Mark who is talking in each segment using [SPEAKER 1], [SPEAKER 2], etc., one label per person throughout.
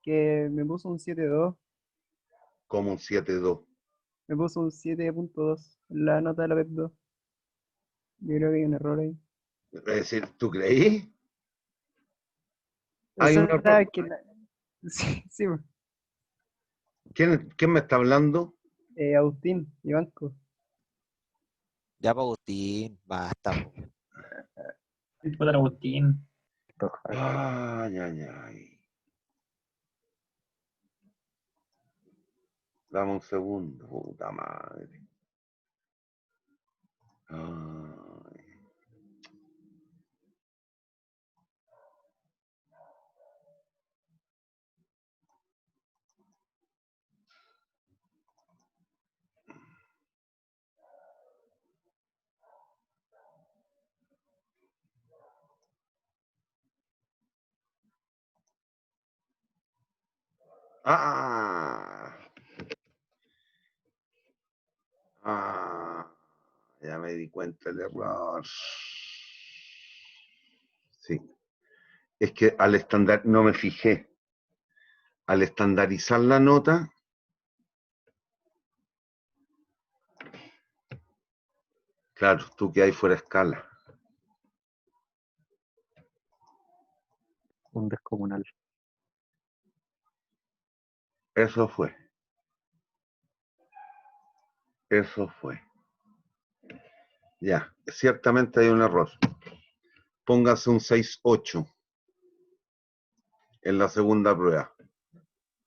[SPEAKER 1] que me puso un 7.2.
[SPEAKER 2] Como un 7.2.
[SPEAKER 1] Me puso un 7.2 en la nota de la PEP 2. Yo creo que hay un error ahí.
[SPEAKER 2] Es decir, ¿tú creí?
[SPEAKER 1] O
[SPEAKER 2] Hay un
[SPEAKER 1] sea,
[SPEAKER 2] error.
[SPEAKER 1] que sí, sí, pues.
[SPEAKER 2] ¿Quién me está hablando?
[SPEAKER 1] Agustín, Ivanco.
[SPEAKER 3] Ya, pues, Agustín, basta, po.
[SPEAKER 4] Puta Agustín.
[SPEAKER 2] Ay, ay, ay. Dame un segundo, puta madre. Ay. Ah, ah, ya me di cuenta del error. Sí, es que al estándar, no me fijé. Al estandarizar la nota, claro, tú que hay fuera de escala.
[SPEAKER 5] Un descomunal.
[SPEAKER 2] Eso fue. Eso fue. Ya, ciertamente hay un error. Póngase un 6.8 en la segunda prueba.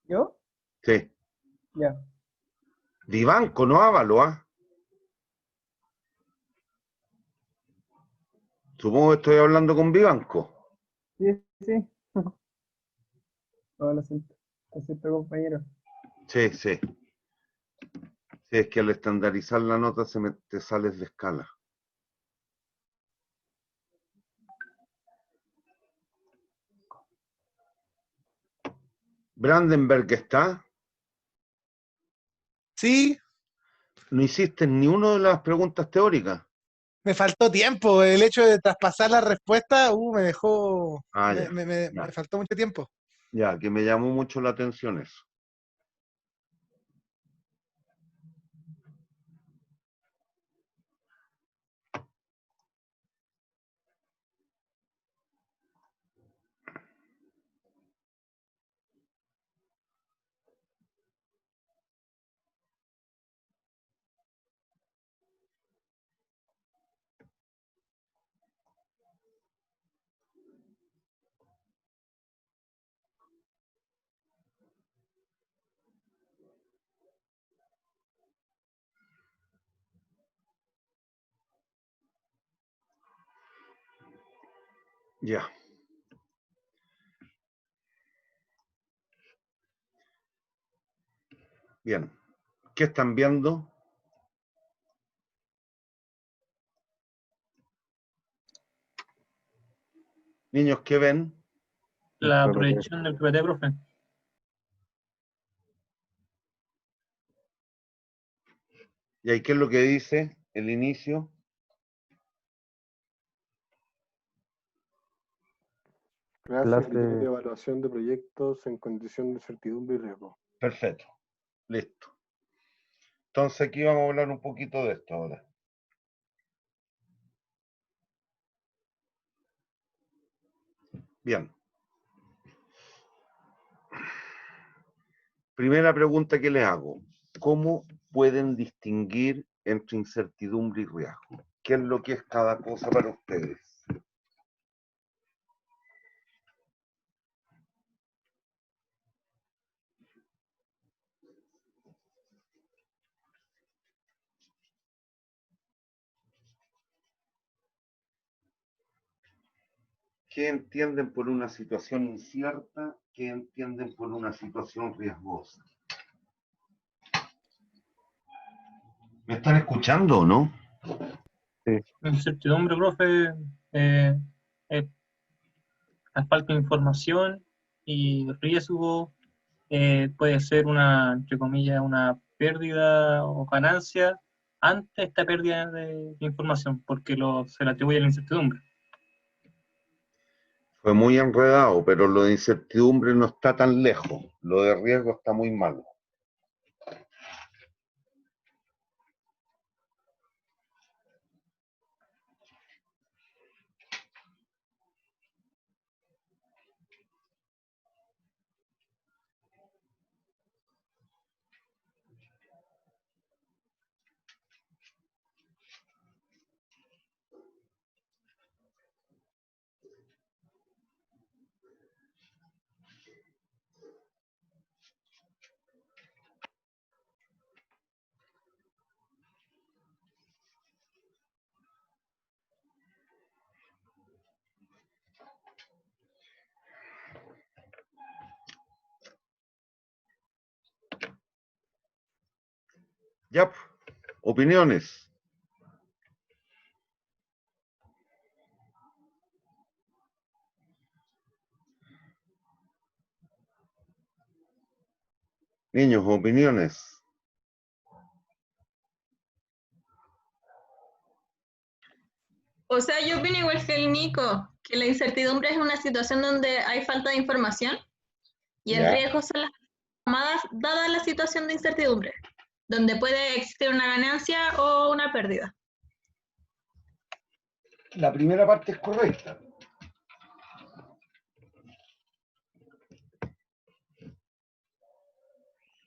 [SPEAKER 1] ¿Yo?
[SPEAKER 2] Sí.
[SPEAKER 1] Ya.
[SPEAKER 2] Vivanco, no Ávalo, ¿ah? Supongo que estoy hablando con Vivanco.
[SPEAKER 1] Sí, sí. No, lo siento. Lo siento, compañero.
[SPEAKER 2] Sí, sí. Sí, es que al estandarizar la nota te sales de escala. Brandenberg está.
[SPEAKER 6] Sí,
[SPEAKER 2] No hiciste ni una de las preguntas teóricas.
[SPEAKER 6] me faltó tiempo. El hecho de traspasar la respuesta, me dejó.
[SPEAKER 2] Ah,
[SPEAKER 6] Me,
[SPEAKER 2] ya,
[SPEAKER 6] me- me-
[SPEAKER 2] ya.
[SPEAKER 6] me faltó mucho tiempo.
[SPEAKER 2] Ya, que me llamó mucho la atención eso. Ya. Bien. ¿Qué están viendo? Niños, ¿qué ven?
[SPEAKER 4] La
[SPEAKER 5] PPT.
[SPEAKER 4] proyección del PPT, profe.
[SPEAKER 2] ¿Y ahí qué es lo que dice el inicio?
[SPEAKER 7] Clase
[SPEAKER 5] Clase.
[SPEAKER 7] criterios de evaluación de proyectos en condición de certidumbre y riesgo.
[SPEAKER 2] Perfecto. Listo. Entonces aquí vamos a hablar un poquito de esto ahora. Bien. Primera pregunta que les hago. ¿Cómo pueden distinguir entre incertidumbre y riesgo? ¿Qué es lo que es cada cosa para ustedes? ¿Qué entienden por una situación incierta? ¿Qué entienden por una situación riesgosa? ¿Me están escuchando o no?
[SPEAKER 4] Incertidumbre, profe, eh, la falta de información y riesgo puede ser una, entre comillas, una pérdida o ganancia ante esta pérdida de información, porque se le atribuye la incertidumbre.
[SPEAKER 2] Fue muy enredado, pero lo de incertidumbre no está tan lejos. Lo de riesgo está muy malo. Ya, opiniones. Niños, opiniones.
[SPEAKER 5] O sea, yo opino igual que el Nico, que la incertidumbre es una situación donde hay falta de información y el
[SPEAKER 2] Ya.
[SPEAKER 5] riesgo son las tomadas dada la situación de incertidumbre, donde puede existir una ganancia o una pérdida.
[SPEAKER 2] La primera parte es correcta.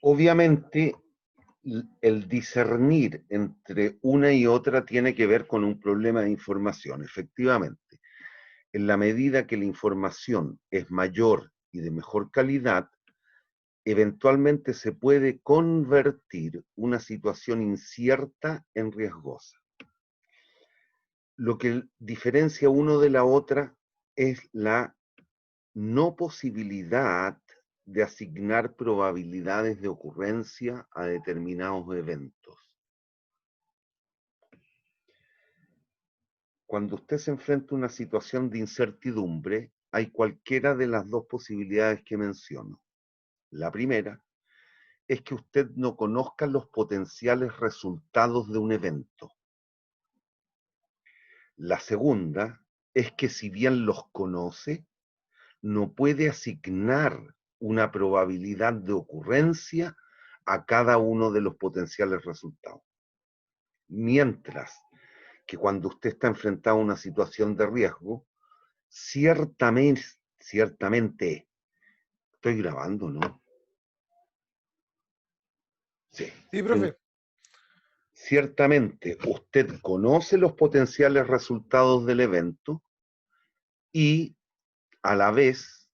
[SPEAKER 2] Obviamente, el discernir entre una y otra tiene que ver con un problema de información, efectivamente. En la medida que la información es mayor y de mejor calidad, eventualmente se puede convertir una situación incierta en riesgosa. Lo que diferencia uno de la otra es la no posibilidad de asignar probabilidades de ocurrencia a determinados eventos. Cuando usted se enfrenta a una situación de incertidumbre, hay cualquiera de las dos posibilidades que menciono. La primera es que usted no conozca los potenciales resultados de un evento. La segunda es que si bien los conoce, no puede asignar una probabilidad de ocurrencia a cada uno de los potenciales resultados. Mientras que cuando usted está enfrentado a una situación de riesgo, ciertamente, estoy grabando, ¿no? Sí.
[SPEAKER 6] Sí, profe.
[SPEAKER 2] Ciertamente, usted conoce los potenciales resultados del evento y a la vez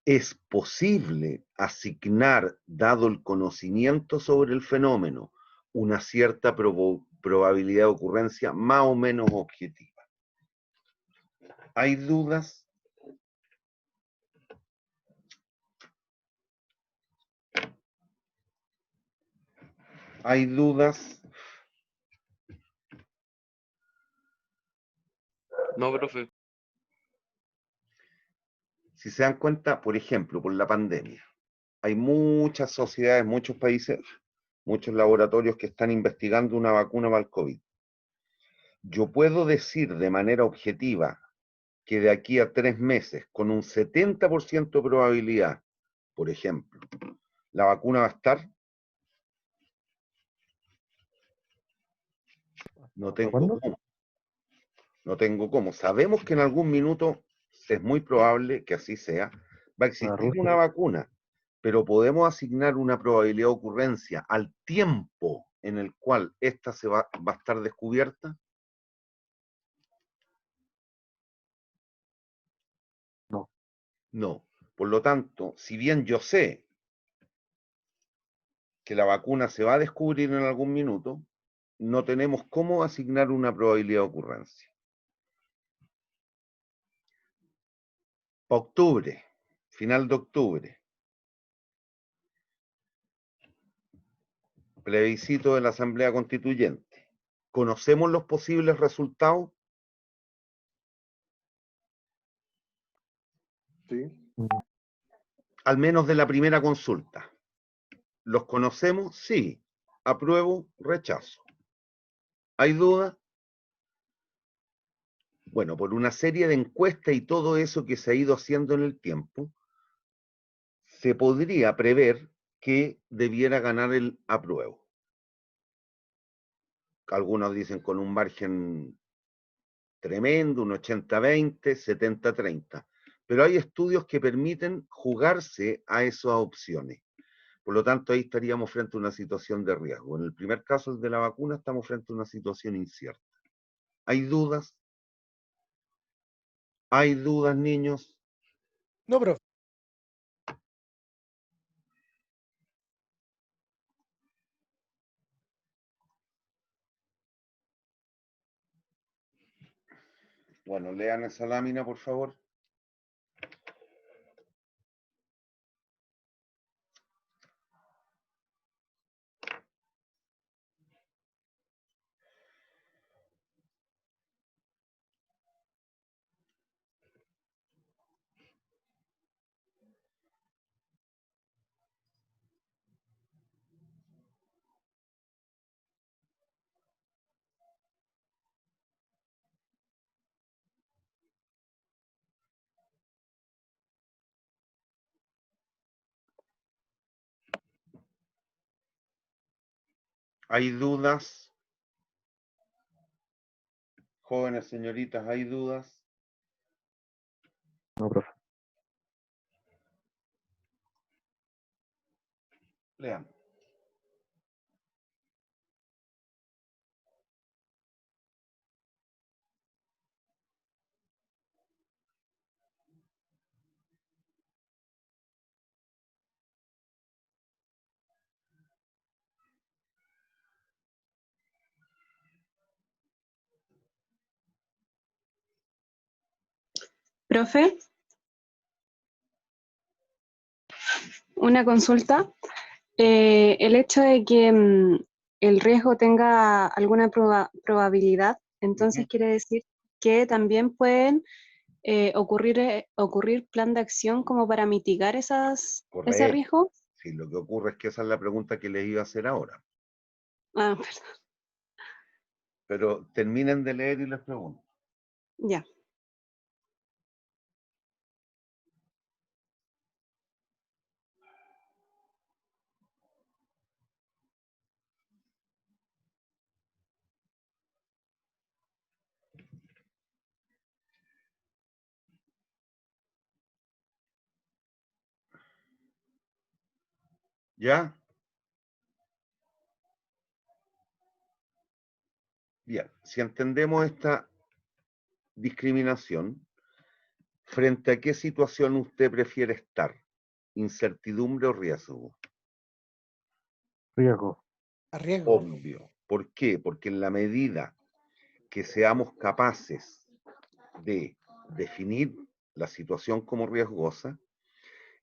[SPEAKER 2] es posible asignar, dado el conocimiento sobre el fenómeno, una cierta probabilidad de ocurrencia más o menos objetiva. ¿Hay dudas? ¿Hay dudas?
[SPEAKER 8] No, profe.
[SPEAKER 2] Si se dan cuenta, por ejemplo, por la pandemia, hay muchas sociedades, muchos países, muchos laboratorios que están investigando una vacuna para el COVID. Yo puedo decir de manera objetiva que de aquí a 3 meses, con un 70% de probabilidad, por ejemplo, la vacuna va a estar. No tengo
[SPEAKER 1] ¿Cuándo?
[SPEAKER 2] cómo. No tengo cómo. Sabemos que en algún minuto es muy probable que así sea. Va a existir una vacuna, pero podemos asignar una probabilidad de ocurrencia al tiempo en el cual esta va a estar descubierta.
[SPEAKER 1] No.
[SPEAKER 2] No. Por lo tanto, si bien yo sé que la vacuna se va a descubrir en algún minuto, no tenemos cómo asignar una probabilidad de ocurrencia. Octubre, final de octubre. Plebiscito de la Asamblea Constituyente. ¿Conocemos los posibles resultados?
[SPEAKER 7] Sí.
[SPEAKER 2] Al menos de la primera consulta. ¿Los conocemos? Sí. Apruebo, rechazo. ¿Hay duda? Bueno, por una serie de encuestas y todo eso que se ha ido haciendo en el tiempo, se podría prever que debiera ganar el apruebo. Algunos dicen con un margen tremendo, un 80-20, 70-30. Pero hay estudios que permiten jugarse a esas opciones. Por lo tanto, ahí estaríamos frente a una situación de riesgo. En el primer caso, el de la vacuna, estamos frente a una situación incierta. ¿Hay dudas? ¿Hay dudas, niños?
[SPEAKER 6] No, profe.
[SPEAKER 2] Bueno, lean esa lámina, por favor. ¿Hay dudas? Jóvenes señoritas, ¿hay dudas?
[SPEAKER 7] No, profe.
[SPEAKER 2] Lean.
[SPEAKER 8] Profe, una consulta. El hecho de que el riesgo tenga alguna probabilidad, entonces quiere decir que también pueden ocurrir plan de acción como para mitigar ese
[SPEAKER 2] Correcto.
[SPEAKER 8] riesgo.
[SPEAKER 2] Sí, lo que ocurre es que esa es la pregunta que les iba a hacer ahora.
[SPEAKER 8] Ah, perdón.
[SPEAKER 2] Pero terminen de leer y les pregunto.
[SPEAKER 8] Ya.
[SPEAKER 2] ¿Ya? Bien, si entendemos esta discriminación, ¿frente a qué situación usted prefiere estar? ¿Incertidumbre o riesgo?
[SPEAKER 7] Riesgo.
[SPEAKER 6] A riesgo.
[SPEAKER 2] Obvio. ¿Por qué? Porque en la medida que seamos capaces de definir la situación como riesgosa,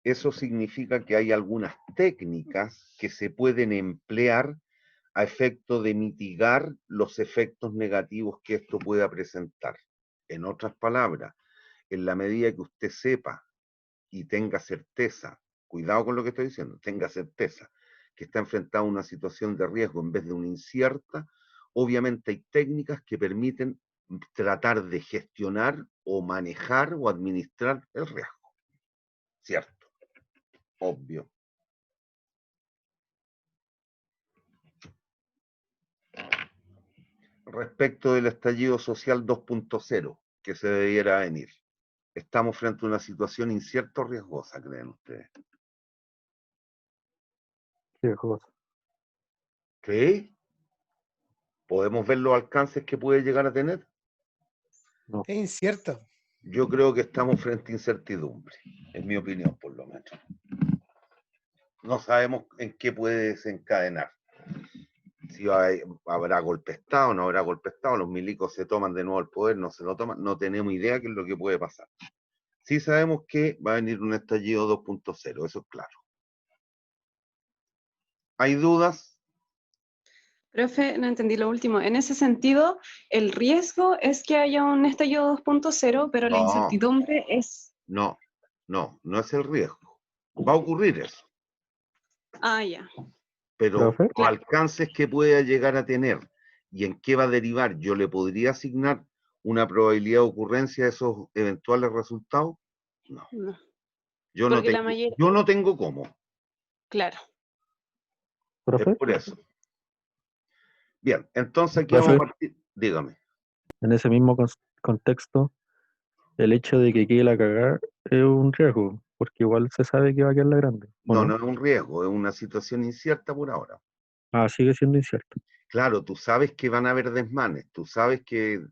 [SPEAKER 2] eso significa que hay algunas técnicas que se pueden emplear a efecto de mitigar los efectos negativos que esto pueda presentar. En otras palabras, en la medida que usted sepa y tenga certeza, cuidado con lo que estoy diciendo, tenga certeza que está enfrentado a una situación de riesgo en vez de una incierta, obviamente hay técnicas que permiten tratar de gestionar o manejar o administrar el riesgo. ¿Cierto? Obvio. Respecto del estallido social 2.0 que se debiera venir, ¿estamos frente a una situación incierta o riesgosa, creen ustedes?
[SPEAKER 7] Riesgoso.
[SPEAKER 2] ¿Sí? ¿Podemos ver los alcances que puede llegar a tener?
[SPEAKER 7] No.
[SPEAKER 6] Es incierto.
[SPEAKER 2] Yo creo que estamos frente a incertidumbre, en mi opinión, por lo menos. No sabemos en qué puede desencadenar. Si habrá golpe de Estado, no habrá golpe de Estado, los milicos se toman de nuevo el poder, no se lo toman, no tenemos idea qué es lo que puede pasar. Sí sabemos que va a venir un estallido 2.0, eso es claro. ¿Hay dudas?
[SPEAKER 8] Profe, no entendí lo último. En ese sentido, el riesgo es que haya un estallido 2.0, pero la
[SPEAKER 2] No.
[SPEAKER 8] incertidumbre es...
[SPEAKER 2] No es el riesgo. Va a ocurrir eso,
[SPEAKER 8] Ah, ya.
[SPEAKER 2] pero
[SPEAKER 7] ¿Profe?
[SPEAKER 2] los alcances que pueda llegar a tener y en qué va a derivar, yo le podría asignar una probabilidad de ocurrencia de esos eventuales resultados? No.
[SPEAKER 8] No,
[SPEAKER 2] Yo no
[SPEAKER 8] porque la
[SPEAKER 2] tengo,
[SPEAKER 8] mayoría,
[SPEAKER 2] yo no tengo cómo.
[SPEAKER 8] claro.
[SPEAKER 2] Es
[SPEAKER 9] Profe,
[SPEAKER 2] por eso. Bien, entonces aquí
[SPEAKER 9] Profe.
[SPEAKER 2] vamos a partir. Dígame.
[SPEAKER 9] en ese mismo contexto, el hecho de que quede la cagada es un riesgo, porque igual se sabe que va a quedar la grande, ¿o
[SPEAKER 2] No,
[SPEAKER 9] no?
[SPEAKER 2] no es un riesgo, es una situación incierta por ahora.
[SPEAKER 9] Ah, sigue siendo incierto.
[SPEAKER 2] Claro, tú sabes que van a haber desmanes, tú sabes que,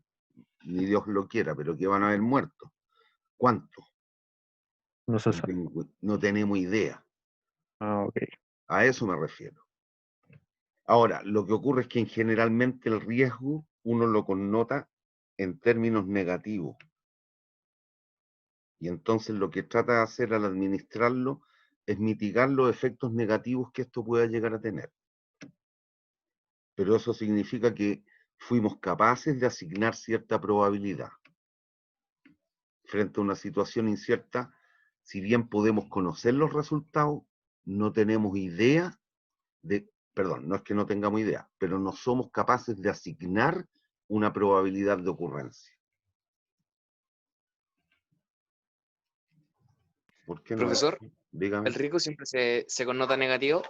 [SPEAKER 2] ni Dios lo quiera, pero que van a haber muertos. ¿Cuántos?
[SPEAKER 9] No se sabe.
[SPEAKER 2] No tenemos idea.
[SPEAKER 9] Ah, ok.
[SPEAKER 2] A eso me refiero. Ahora, lo que ocurre es que generalmente el riesgo uno lo connota en términos negativos. Y entonces lo que trata de hacer al administrarlo es mitigar los efectos negativos que esto pueda llegar a tener. Pero eso significa que fuimos capaces de asignar cierta probabilidad. Frente a una situación incierta, si bien podemos conocer los resultados, no tenemos idea de, perdón, no es que no tengamos idea, pero no somos capaces de asignar una probabilidad de ocurrencia. ¿Por qué no?
[SPEAKER 10] Profesor,
[SPEAKER 2] Dígame.
[SPEAKER 10] el riesgo siempre se connota negativo,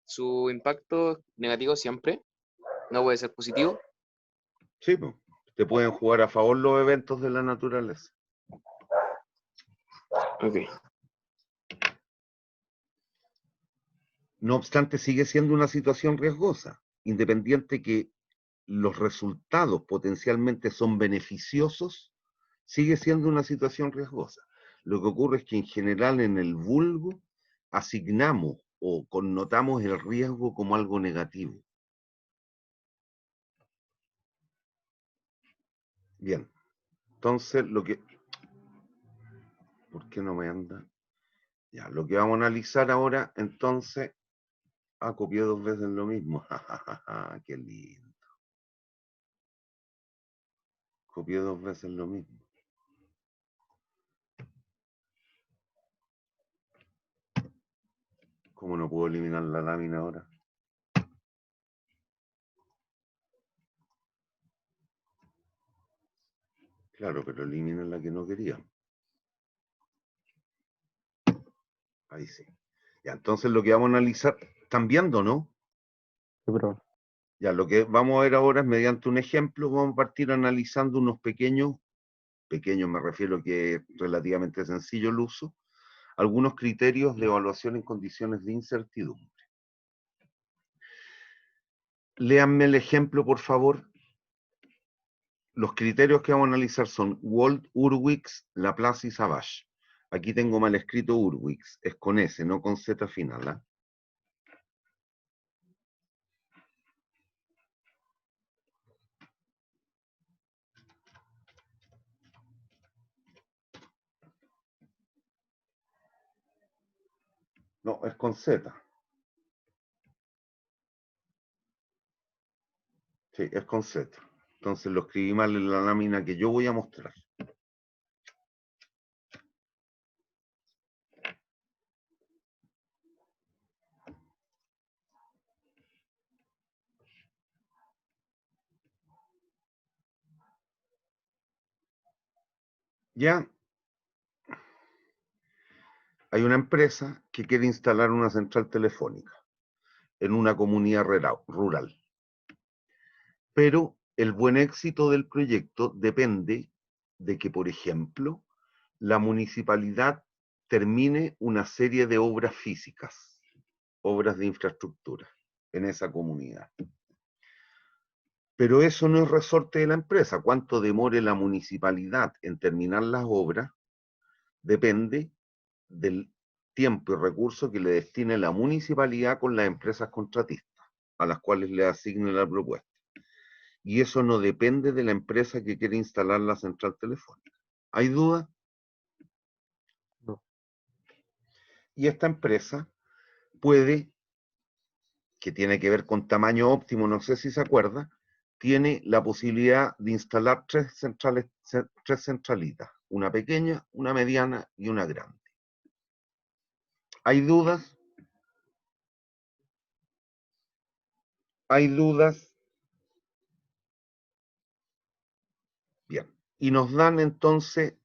[SPEAKER 10] su impacto negativo siempre, no puede ser positivo.
[SPEAKER 2] Sí, pues, te pueden jugar a favor los eventos de la naturaleza.
[SPEAKER 10] Ok.
[SPEAKER 2] No obstante, sigue siendo una situación riesgosa, independiente que los resultados potencialmente son beneficiosos, sigue siendo una situación riesgosa. Lo que ocurre es que en general en el vulgo asignamos o connotamos el riesgo como algo negativo. Bien, entonces lo que... ¿Por qué no me anda? Ya, lo que vamos a analizar ahora, entonces... Ah, copié 2 veces lo mismo. Qué lindo. Copié 2 veces lo mismo. ¿Cómo no puedo eliminar la lámina ahora? Claro, pero eliminen la que no quería. Ahí sí. Ya, entonces lo que vamos a analizar, ¿están viendo, no?
[SPEAKER 9] Sí, pero
[SPEAKER 2] Ya, lo que vamos a ver ahora es mediante un ejemplo, vamos a partir analizando unos pequeños me refiero que es relativamente sencillo el uso, algunos criterios de evaluación en condiciones de incertidumbre. Léanme el ejemplo, por favor. Los criterios que vamos a analizar son Wald, Hurwitz, Laplace y Savage. Aquí tengo mal escrito Hurwitz, es con S, no con Z final. ¿Eh? No, es con Z. Sí, es con Z. Entonces lo escribí mal en la lámina que yo voy a mostrar. Ya hay una empresa que quiere instalar una central telefónica en una comunidad rural. Pero el buen éxito del proyecto depende de que, por ejemplo, la municipalidad termine una serie de obras físicas, obras de infraestructura en esa comunidad. Pero eso no es resorte de la empresa. Cuánto demore la municipalidad en terminar las obras depende del tiempo y recursos que le destine la municipalidad con las empresas contratistas, a las cuales le asigne la propuesta. Y eso no depende de la empresa que quiere instalar la central telefónica. ¿Hay duda?
[SPEAKER 9] no.
[SPEAKER 2] Y esta empresa puede, que tiene que ver con tamaño óptimo, no sé si se acuerda, tiene la posibilidad de instalar tres centralitas, una pequeña, una mediana y una grande. ¿Hay dudas? ¿Hay dudas? Bien, Y nos dan entonces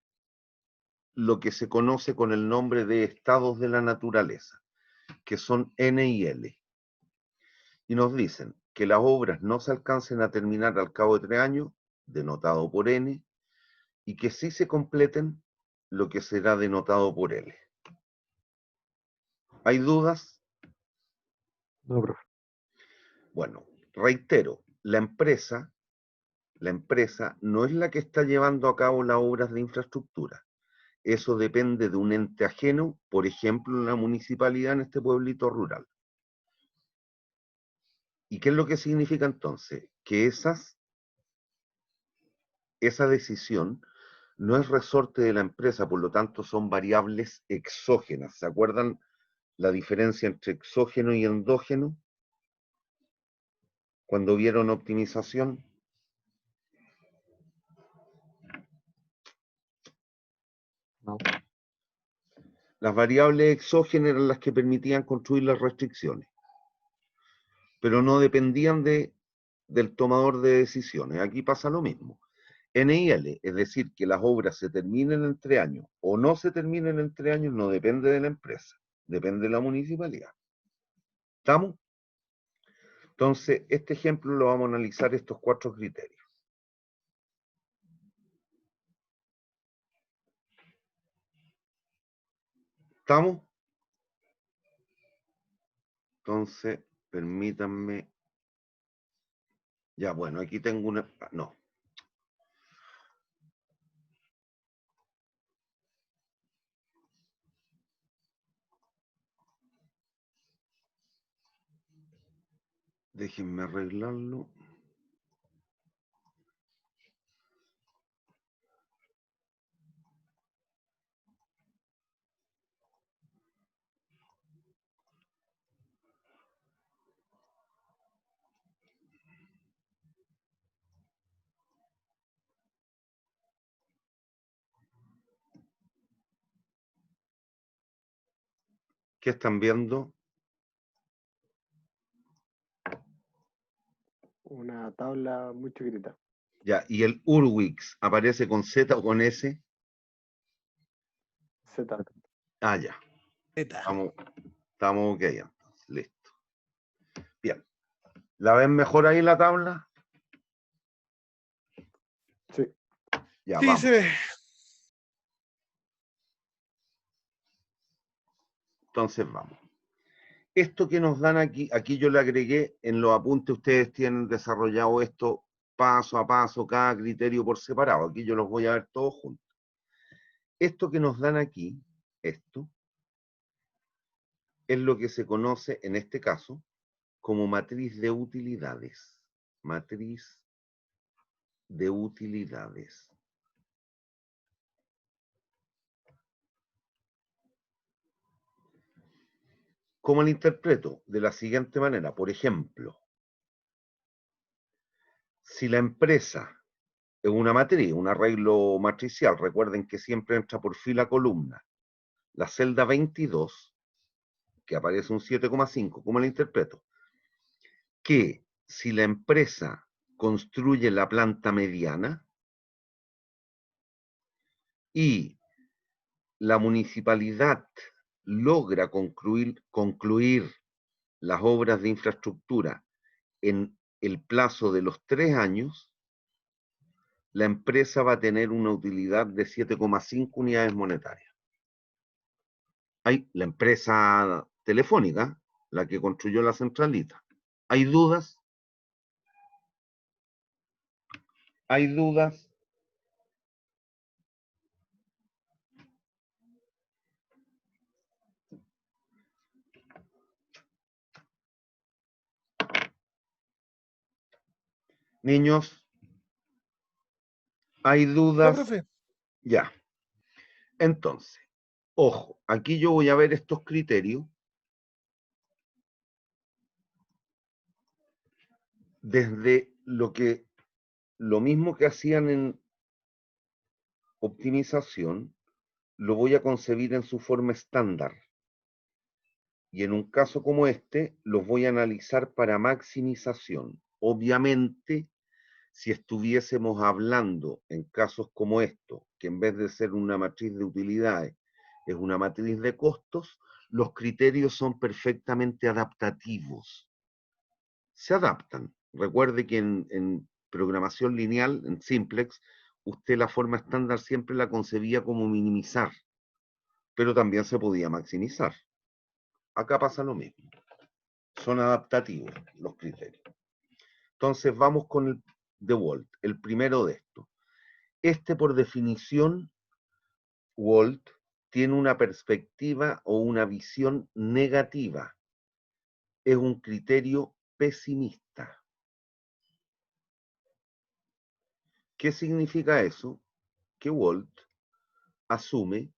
[SPEAKER 2] lo que se conoce con el nombre de estados de la naturaleza, que son N y L. Y nos dicen que las obras no se alcancen a terminar al cabo de 3 años, denotado por N, y que sí se completen, lo que será denotado por L. ¿Hay dudas?
[SPEAKER 9] No, profe.
[SPEAKER 2] Bueno, reitero, la empresa no es la que está llevando a cabo las obras de infraestructura. Eso depende de un ente ajeno, por ejemplo, la municipalidad en este pueblito rural. ¿Y qué es lo que significa entonces? Que esa decisión no es resorte de la empresa, por lo tanto son variables exógenas. ¿Se acuerdan la diferencia entre exógeno y endógeno? Cuando vieron optimización.
[SPEAKER 9] No.
[SPEAKER 2] Las variables exógenas eran las que permitían construir las restricciones, pero no dependían del tomador de decisiones. Aquí pasa lo mismo. N y L, es decir, que las obras se terminen en 3 años o no se terminen en 3 años, no depende de la empresa, depende de la municipalidad. ¿Estamos? Entonces, este ejemplo lo vamos a analizar estos 4 criterios. ¿Estamos? Entonces, permítanme. Ya, bueno, aquí tengo una. No. Déjenme arreglarlo. ¿Qué están viendo?
[SPEAKER 7] Una tabla muy chiquitita.
[SPEAKER 2] Ya, ¿y el Urwix aparece con Z o con S?
[SPEAKER 7] Z.
[SPEAKER 2] Ah, ya. Estamos ok, entonces, listo. Bien. ¿La ven mejor ahí la tabla?
[SPEAKER 7] Sí.
[SPEAKER 2] Ya,
[SPEAKER 6] Sí,
[SPEAKER 2] vamos.
[SPEAKER 6] se ve.
[SPEAKER 2] Entonces vamos. Esto que nos dan aquí yo le agregué en los apuntes, ustedes tienen desarrollado esto paso a paso, cada criterio por separado. Aquí yo los voy a ver todos juntos. Esto que nos dan aquí, esto, es lo que se conoce en este caso como matriz de utilidades. Matriz de utilidades. ¿Cómo lo interpreto? De la siguiente manera. Por ejemplo, si la empresa es una matriz, un arreglo matricial, recuerden que siempre entra por fila columna. La celda 22, que aparece un 7,5, ¿cómo la interpreto? Que si la empresa construye la planta mediana y la municipalidad logra concluir las obras de infraestructura en el plazo de los 3 años, la empresa va a tener una utilidad de 7,5 unidades monetarias. Hay la empresa telefónica, la que construyó la centralita. ¿Hay dudas? ¿Hay dudas? Niños, ¿hay
[SPEAKER 6] No,
[SPEAKER 2] dudas?
[SPEAKER 6] profe.
[SPEAKER 2] Ya. Entonces, ojo, aquí yo voy a ver estos criterios desde lo mismo que hacían en optimización, lo voy a concebir en su forma estándar. Y en un caso como este, los voy a analizar para maximización. Obviamente, Si estuviésemos hablando en casos como estos, que en vez de ser una matriz de utilidades, es una matriz de costos, los criterios son perfectamente adaptativos. Se adaptan. Recuerde que en programación lineal, en simplex, usted la forma estándar siempre la concebía como minimizar, pero también se podía maximizar. Acá pasa lo mismo. Son adaptativos los criterios. Entonces vamos con el DeWalt, el primero de estos. Este, por definición, Walt, tiene una perspectiva o una visión negativa. Es un criterio pesimista. ¿Qué significa eso? Que Walt asume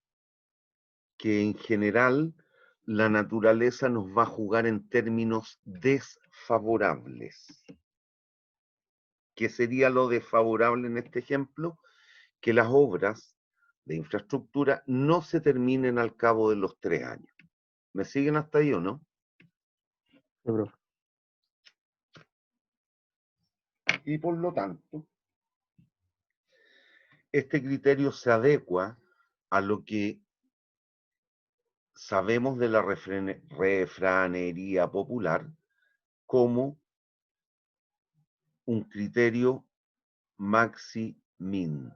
[SPEAKER 2] que en general la naturaleza nos va a jugar en términos desfavorables. ¿Qué sería lo desfavorable en este ejemplo? Que las obras de infraestructura no se terminen al cabo de los 3 años. ¿Me siguen hasta ahí o no?
[SPEAKER 9] Sí, profe.
[SPEAKER 2] Y por lo tanto, este criterio se adecua a lo que sabemos de la refranería popular como un criterio maxi-min.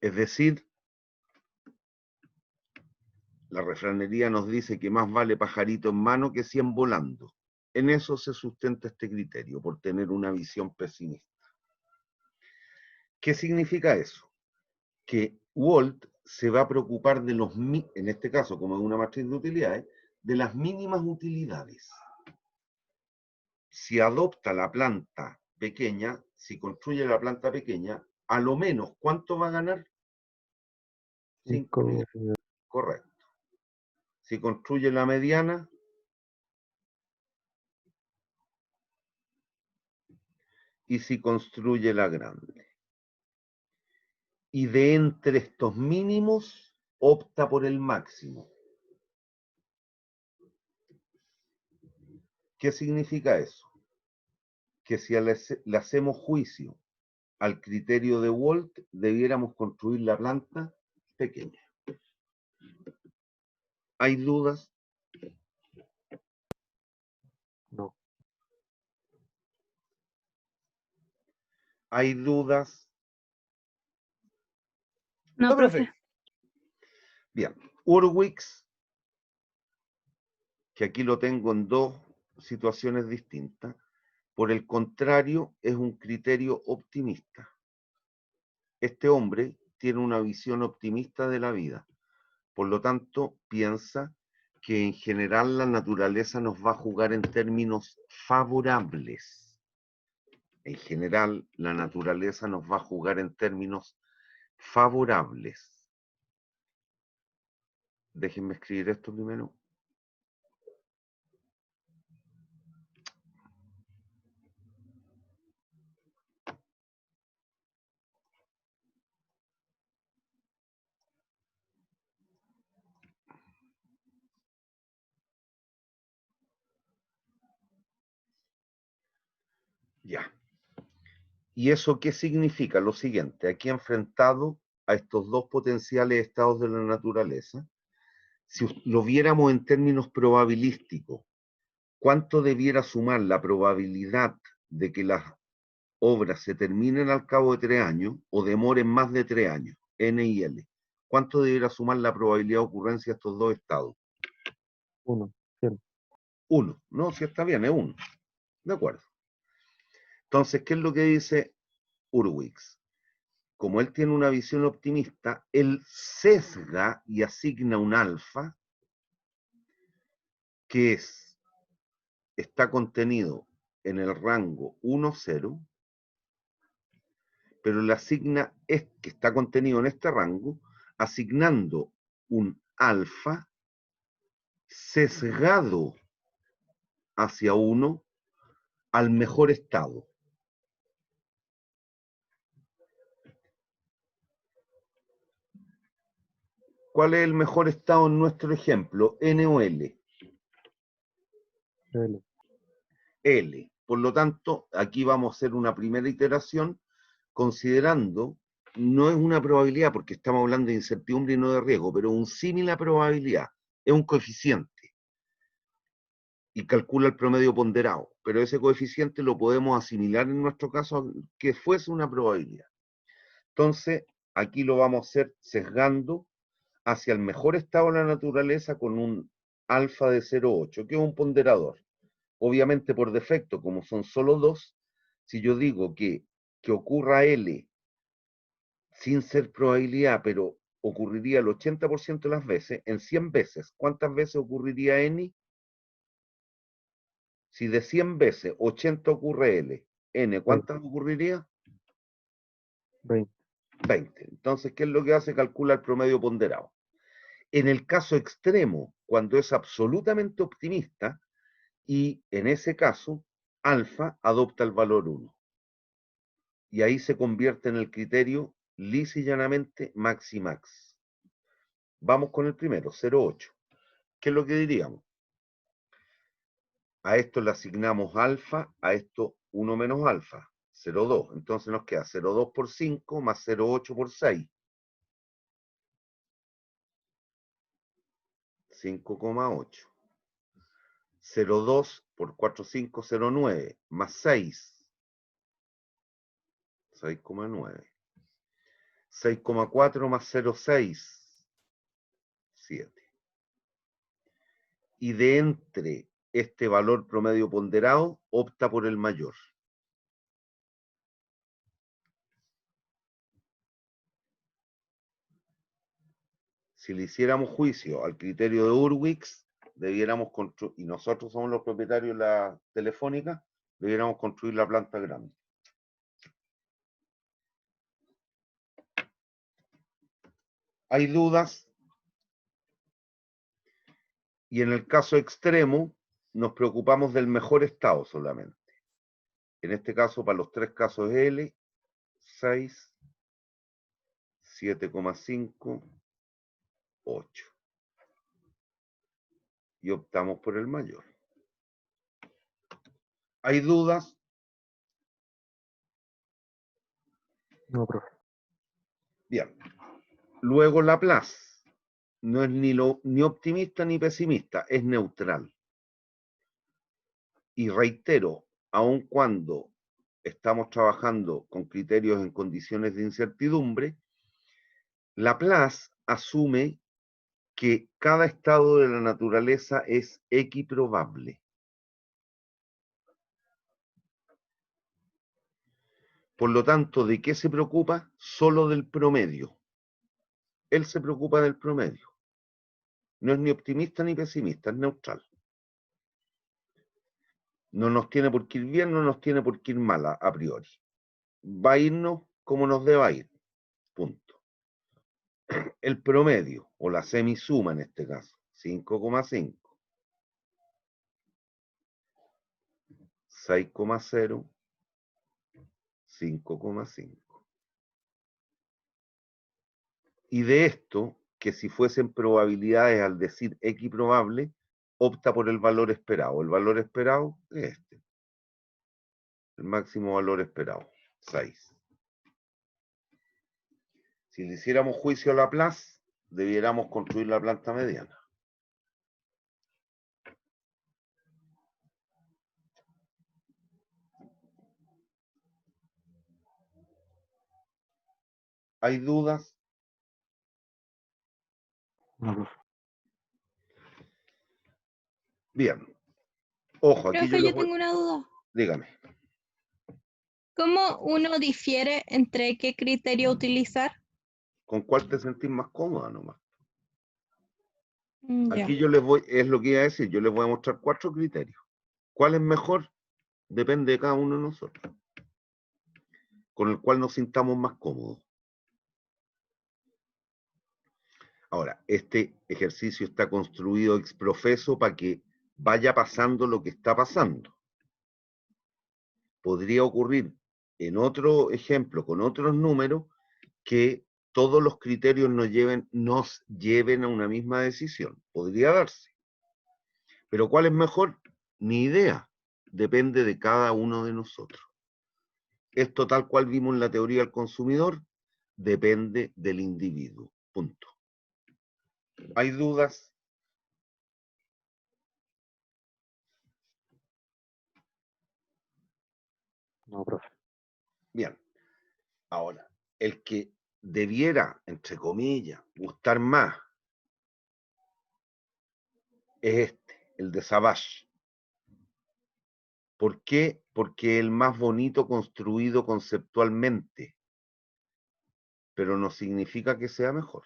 [SPEAKER 2] Es decir, la refranería nos dice que más vale pajarito en mano que 100 volando. En eso se sustenta este criterio, por tener una visión pesimista. ¿Qué significa eso? Que Walt se va a preocupar de los, en este caso, como es una matriz de utilidades, de las mínimas utilidades. Si adopta la planta pequeña, si construye la planta pequeña, a lo menos, ¿cuánto va a ganar? 5 millones. Correcto. Si construye la mediana, y si construye la grande. Y de entre estos mínimos, opta por el máximo. ¿Qué significa eso? Que si le hacemos juicio al criterio de Walt, debiéramos construir la planta pequeña. ¿Hay dudas?
[SPEAKER 9] No.
[SPEAKER 2] ¿Hay dudas?
[SPEAKER 8] No,
[SPEAKER 6] No,
[SPEAKER 8] profe.
[SPEAKER 6] profe.
[SPEAKER 2] Bien. Urwix, que aquí lo tengo en dos situaciones distintas, por el contrario, es un criterio optimista. Este hombre tiene una visión optimista de la vida. Por lo tanto, piensa que en general la naturaleza nos va a jugar en términos favorables. En general, la naturaleza nos va a jugar en términos favorables. Déjenme escribir esto primero. Ya. ¿Y eso qué significa? Lo siguiente, aquí enfrentado a estos dos potenciales estados de la naturaleza, si lo viéramos en términos probabilísticos, ¿cuánto debiera sumar la probabilidad de que las obras se terminen al cabo de 3 años o demoren más de 3 años, N y L? ¿Cuánto debiera sumar la probabilidad de ocurrencia de estos dos estados?
[SPEAKER 9] 1, 100.
[SPEAKER 2] 1. No, si está bien, es 1. De acuerdo. Entonces, ¿qué es lo que dice Urwix? Como él tiene una visión optimista, él sesga y asigna un alfa que está contenido en el rango 1, 0, pero le asigna, que está contenido en este rango, asignando un alfa sesgado hacia 1 al mejor estado. ¿Cuál es el mejor estado en nuestro ejemplo? ¿N o L?
[SPEAKER 9] L.
[SPEAKER 2] L. Por lo tanto, aquí vamos a hacer una primera iteración considerando, no es una probabilidad porque estamos hablando de incertidumbre y no de riesgo, pero un símil a probabilidad, es un coeficiente y calcula el promedio ponderado, pero ese coeficiente lo podemos asimilar en nuestro caso a que fuese una probabilidad. Entonces, aquí lo vamos a hacer sesgando hacia el mejor estado de la naturaleza con un alfa de 0,8, que es un ponderador. Obviamente por defecto, como son solo dos, si yo digo que ocurra L sin ser probabilidad, pero ocurriría el 80% de las veces, en 100 veces, ¿cuántas veces ocurriría N? Si de 100 veces 80 ocurre N, ¿cuántas ocurriría?
[SPEAKER 9] 20.
[SPEAKER 2] 20. Entonces, ¿qué es lo que hace? Calcula el promedio ponderado. En el caso extremo, cuando es absolutamente optimista, y en ese caso, alfa adopta el valor 1. Y ahí se convierte en el criterio lisa y llanamente maximax. Vamos con el primero, 0,8. ¿Qué es lo que diríamos? A esto le asignamos alfa, a esto 1 menos alfa, 0,2. Entonces nos queda 0,2 por 5 más 0,8 por 6. 5,8. 0,2 por 4, 5, 0,9 más 6. 6,9. 6,4 más 0,6. 7. Y de entre este valor promedio ponderado, opta por el mayor. Si le hiciéramos juicio al criterio de Hurwitz, debiéramos construir, y nosotros somos los propietarios de la telefónica, debiéramos construir la planta grande. ¿Hay dudas? Y en el caso extremo, nos preocupamos del mejor estado solamente. En este caso, para los tres casos L, 6, 7,5, 8. Y optamos por el mayor. ¿Hay dudas?
[SPEAKER 9] No, profe.
[SPEAKER 2] Bien. Luego Laplace. No es ni optimista ni pesimista, es neutral. Y reitero, aun cuando estamos trabajando con criterios en condiciones de incertidumbre, Laplace asume que cada estado de la naturaleza es equiprobable. Por lo tanto, ¿de qué se preocupa? Solo del promedio. Él se preocupa del promedio. No es ni optimista ni pesimista, es neutral. No nos tiene por qué ir bien, no nos tiene por qué ir mal a priori. Va a irnos como nos deba ir. Punto. El promedio, o la semisuma en este caso, 5,5, 6,0, 5,5. Y de esto, que si fuesen probabilidades al decir equiprobable, opta por el valor esperado. El valor esperado es este. El máximo valor esperado, 6. Si le hiciéramos juicio a Laplace, debiéramos construir la planta mediana. ¿Hay dudas?
[SPEAKER 9] No, profe.
[SPEAKER 2] Bien. Ojo, aquí
[SPEAKER 5] Profe,
[SPEAKER 2] yo
[SPEAKER 5] yo tengo una duda.
[SPEAKER 2] Dígame.
[SPEAKER 5] ¿Cómo uno difiere entre qué criterio utilizar?
[SPEAKER 2] ¿Con cuál te sentís más cómoda nomás?
[SPEAKER 5] Ya.
[SPEAKER 2] Aquí yo les voy, es lo que iba a decir, yo les voy a mostrar 4 criterios. ¿Cuál es mejor? Depende de cada uno de nosotros. Con el cual nos sintamos más cómodos. Ahora, este ejercicio está construido ex profeso para que vaya pasando lo que está pasando. Podría ocurrir en otro ejemplo, con otros números, que todos los criterios nos lleven a una misma decisión. Podría darse. Pero ¿cuál es mejor? Ni idea. depende de cada uno de nosotros. Esto tal cual vimos en la teoría del consumidor, depende del individuo. Punto. ¿Hay dudas?
[SPEAKER 9] No, profe.
[SPEAKER 2] Bien. Ahora, el que debiera, entre comillas, gustar más es este, el de Savage. ¿Por qué? Porque es el más bonito construido conceptualmente, pero no significa que sea mejor.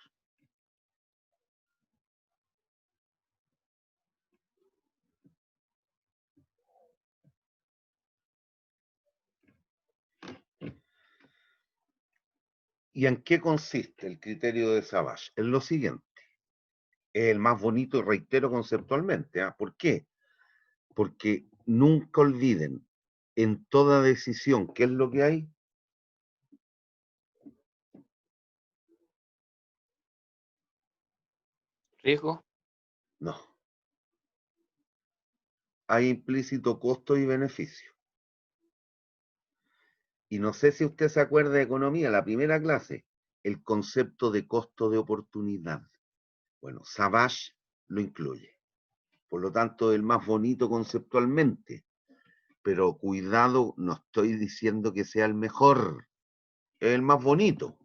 [SPEAKER 2] ¿Y en qué consiste el criterio de Savage? En lo siguiente. Es el más bonito, y reitero conceptualmente. ¿Ah? ¿Por qué? Porque nunca olviden, en toda decisión, ¿qué es lo que hay?
[SPEAKER 10] ¿Riesgo?
[SPEAKER 2] No. Hay implícito costo y beneficio. Y no sé si usted se acuerda de economía, la primera clase, el concepto de costo de oportunidad. Bueno, Savage lo incluye. Por lo tanto, el más bonito conceptualmente. Pero cuidado, no estoy diciendo que sea el mejor. Es el más bonito.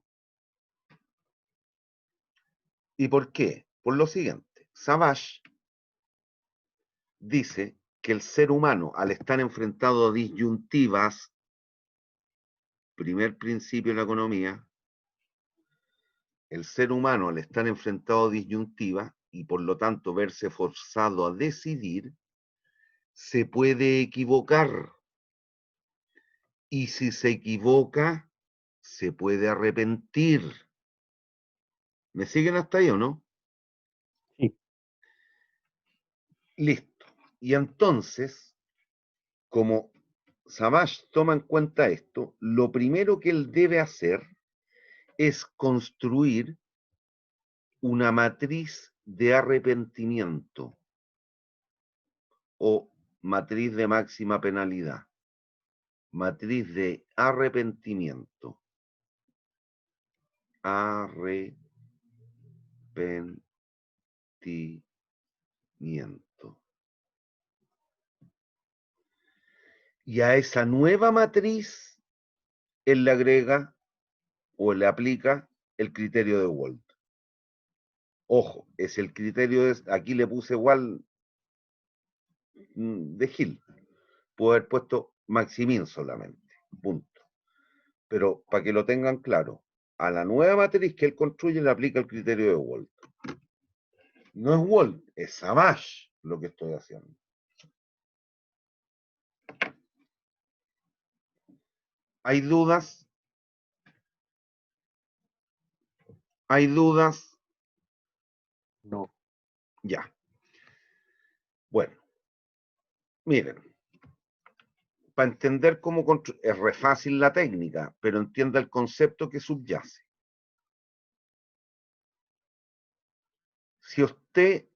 [SPEAKER 2] ¿Y por qué? Por lo siguiente. Savage dice que el ser humano, al estar enfrentado a disyuntivas, primer principio de la economía, el ser humano, al estar enfrentado a disyuntivas y por lo tanto verse forzado a decidir, se puede equivocar. Y si se equivoca, se puede arrepentir. ¿Me siguen hasta ahí o no?
[SPEAKER 9] Sí.
[SPEAKER 2] Listo. Y entonces, como Savage toma en cuenta esto, lo primero que él debe hacer es construir una matriz de arrepentimiento o matriz de máxima penalidad. Matriz de arrepentimiento. Arrepentimiento. Y a esa nueva matriz, él le agrega o le aplica el criterio de Wald. Ojo, es el criterio de... Aquí le puse igual de Hill. Puedo haber puesto Maximin solamente. Punto. Pero para que lo tengan claro, a la nueva matriz que él construye le aplica el criterio de Wald. No es Wald, es Savage lo que estoy haciendo. ¿Hay dudas? ¿Hay dudas?
[SPEAKER 9] No.
[SPEAKER 2] Ya. Bueno, miren, para entender cómo es re fácil la técnica, pero entienda el concepto que subyace. Si usted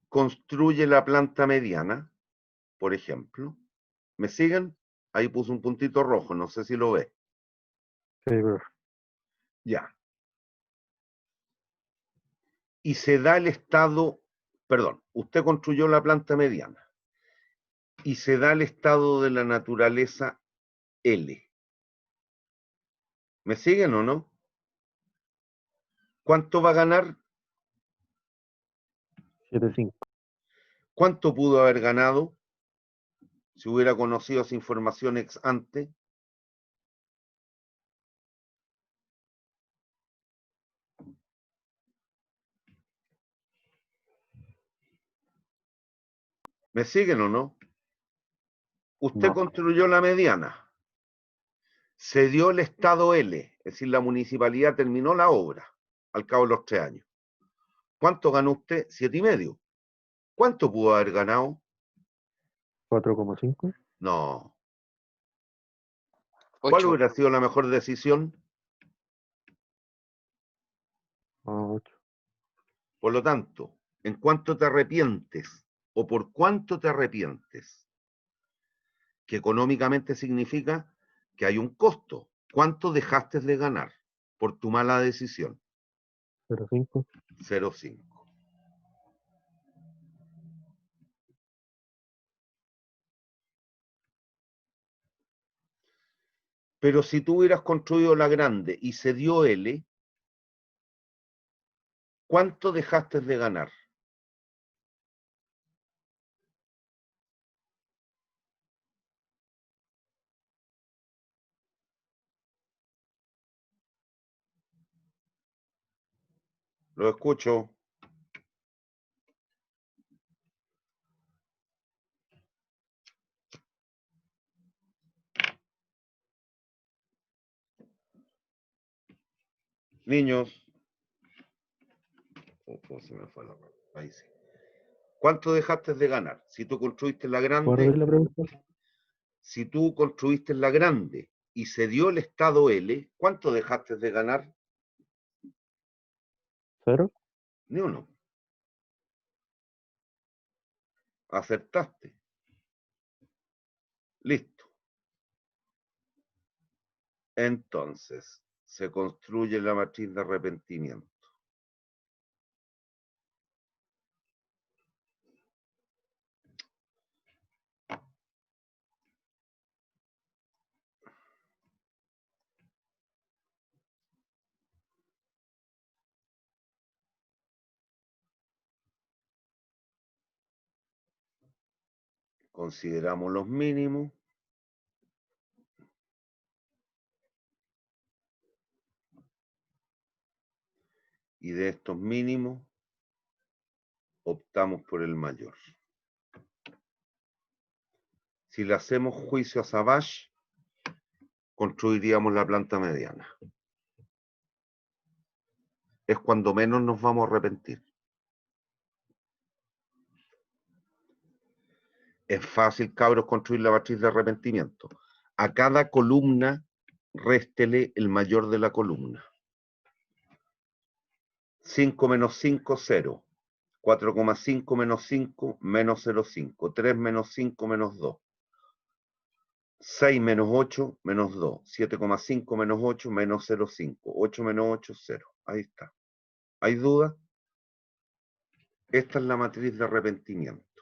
[SPEAKER 2] construye la planta mediana, por ejemplo, ¿me siguen? Ahí puse un puntito rojo, no sé si lo ve.
[SPEAKER 9] Sí, profe.
[SPEAKER 2] Ya. Y se da el estado, perdón, usted construyó la planta mediana y se da el estado de la naturaleza L. ¿Me siguen o no? ¿Cuánto va a ganar?
[SPEAKER 9] 7.5.
[SPEAKER 2] ¿Cuánto pudo haber ganado si hubiera conocido esa información ex ante? ¿Me siguen o no? Usted
[SPEAKER 9] No.
[SPEAKER 2] construyó la mediana, se dio el estado L, es decir, la municipalidad terminó la obra al cabo de los 3 años. ¿Cuánto ganó usted? 7,5. ¿Cuánto pudo haber ganado?
[SPEAKER 9] 4,5.
[SPEAKER 2] No. ¿Cuál
[SPEAKER 10] 8.
[SPEAKER 2] hubiera sido la mejor decisión?
[SPEAKER 9] 8.
[SPEAKER 2] Por lo tanto, ¿en cuánto te arrepientes? ¿O por cuánto te arrepientes? que económicamente significa que hay un costo. ¿Cuánto dejaste de ganar por tu mala decisión?
[SPEAKER 9] 0,5.
[SPEAKER 2] 0,5. Pero si tú hubieras construido la grande y se dio L, ¿cuánto dejaste de ganar? Lo escucho. Niños. Se me fue la... Ahí sí. ¿Cuánto dejaste de ganar? Si tú construiste la
[SPEAKER 9] ¿Puedo repetir
[SPEAKER 2] grande,
[SPEAKER 9] la pregunta?
[SPEAKER 2] si tú construiste la grande y se dio el estado L, ¿cuánto dejaste de ganar?
[SPEAKER 9] 0.
[SPEAKER 2] Ni uno. Acertaste. Listo. Entonces, se construye la matriz de arrepentimiento. Consideramos los mínimos. Y de estos mínimos, optamos por el mayor. Si le hacemos juicio a Savage, construiríamos la planta mediana. Es cuando menos nos vamos a arrepentir. Es fácil, cabros, construir la matriz de arrepentimiento. A cada columna, réstele el mayor de la columna. 5 menos 5, 0. 4,5 menos 5, menos 0,5. 3 menos 5, menos 2. 6 menos 8, menos 2. 7,5 menos 8, menos 0,5. 8 menos 8, 0. Ahí está. ¿Hay duda? Esta es la matriz de arrepentimiento.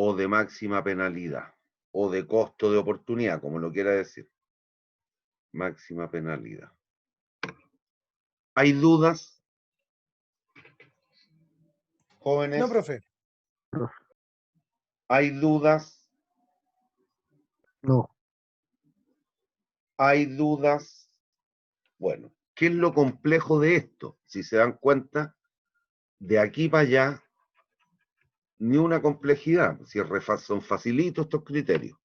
[SPEAKER 2] O de máxima penalidad. O de costo de oportunidad, como lo quiera decir. Máxima penalidad. ¿Hay dudas? Jóvenes.
[SPEAKER 6] No, profe.
[SPEAKER 2] ¿Hay dudas?
[SPEAKER 9] No.
[SPEAKER 2] ¿Hay dudas? Bueno, ¿qué es lo complejo de esto? Si se dan cuenta, de aquí para allá, ni una complejidad. Si son facilitos estos criterios.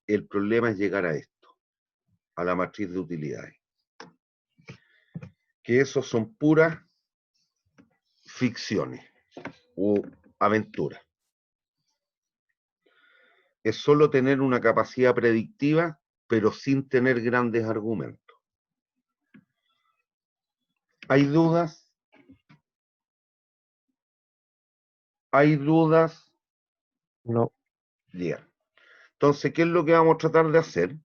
[SPEAKER 2] El problema es llegar a esto, a la matriz de utilidades. Que esos son puras ficciones o aventuras. Es solo tener una capacidad predictiva, pero sin tener grandes argumentos. ¿Hay dudas? ¿Hay dudas?
[SPEAKER 9] No.
[SPEAKER 2] Bien. Entonces, ¿qué es lo que vamos a tratar de hacer?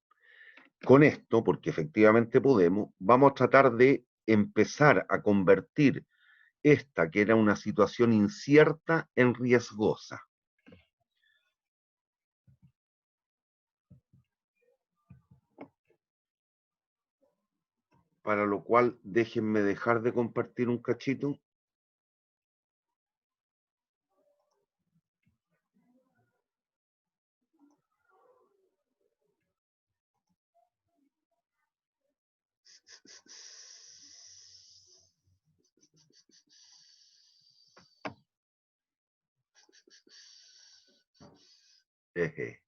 [SPEAKER 2] Con esto, porque efectivamente podemos, vamos a tratar de empezar a convertir esta, que era una situación incierta, en riesgosa. Para lo cual, déjenme dejar de compartir un cachito. Eje.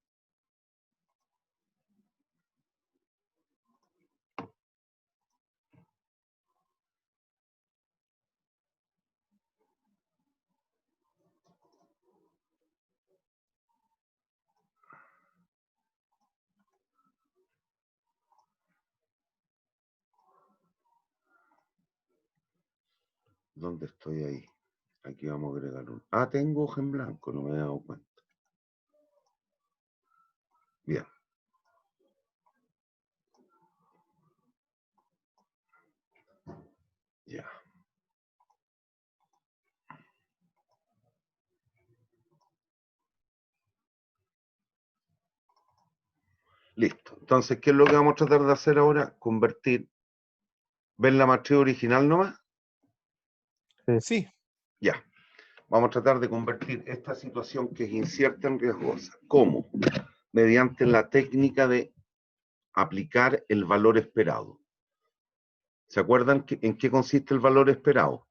[SPEAKER 2] ¿Dónde estoy ahí? Aquí vamos a agregar un... Ah, tengo hoja en blanco, no me he dado cuenta. Bien. Ya. Listo. Entonces, ¿qué es lo que vamos a tratar de hacer ahora? Convertir. ¿Ven la matriz original nomás?
[SPEAKER 6] Sí.
[SPEAKER 2] Ya. Vamos a tratar de convertir esta situación que es incierta en riesgosa. ¿Cómo? Mediante la técnica de aplicar el valor esperado. ¿Se acuerdan en qué consiste el valor esperado?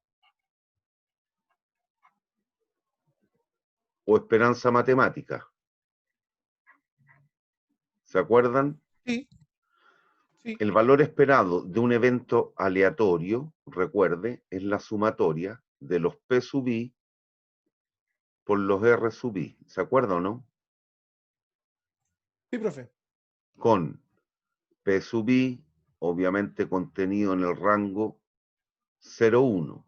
[SPEAKER 2] O esperanza matemática. ¿Se acuerdan?
[SPEAKER 6] Sí. Sí.
[SPEAKER 2] El valor esperado de un evento aleatorio, recuerde, es la sumatoria de los P sub I por los R sub I. ¿Se acuerda o no?
[SPEAKER 6] Sí, profe.
[SPEAKER 2] Con P sub I, obviamente contenido en el rango 0,1.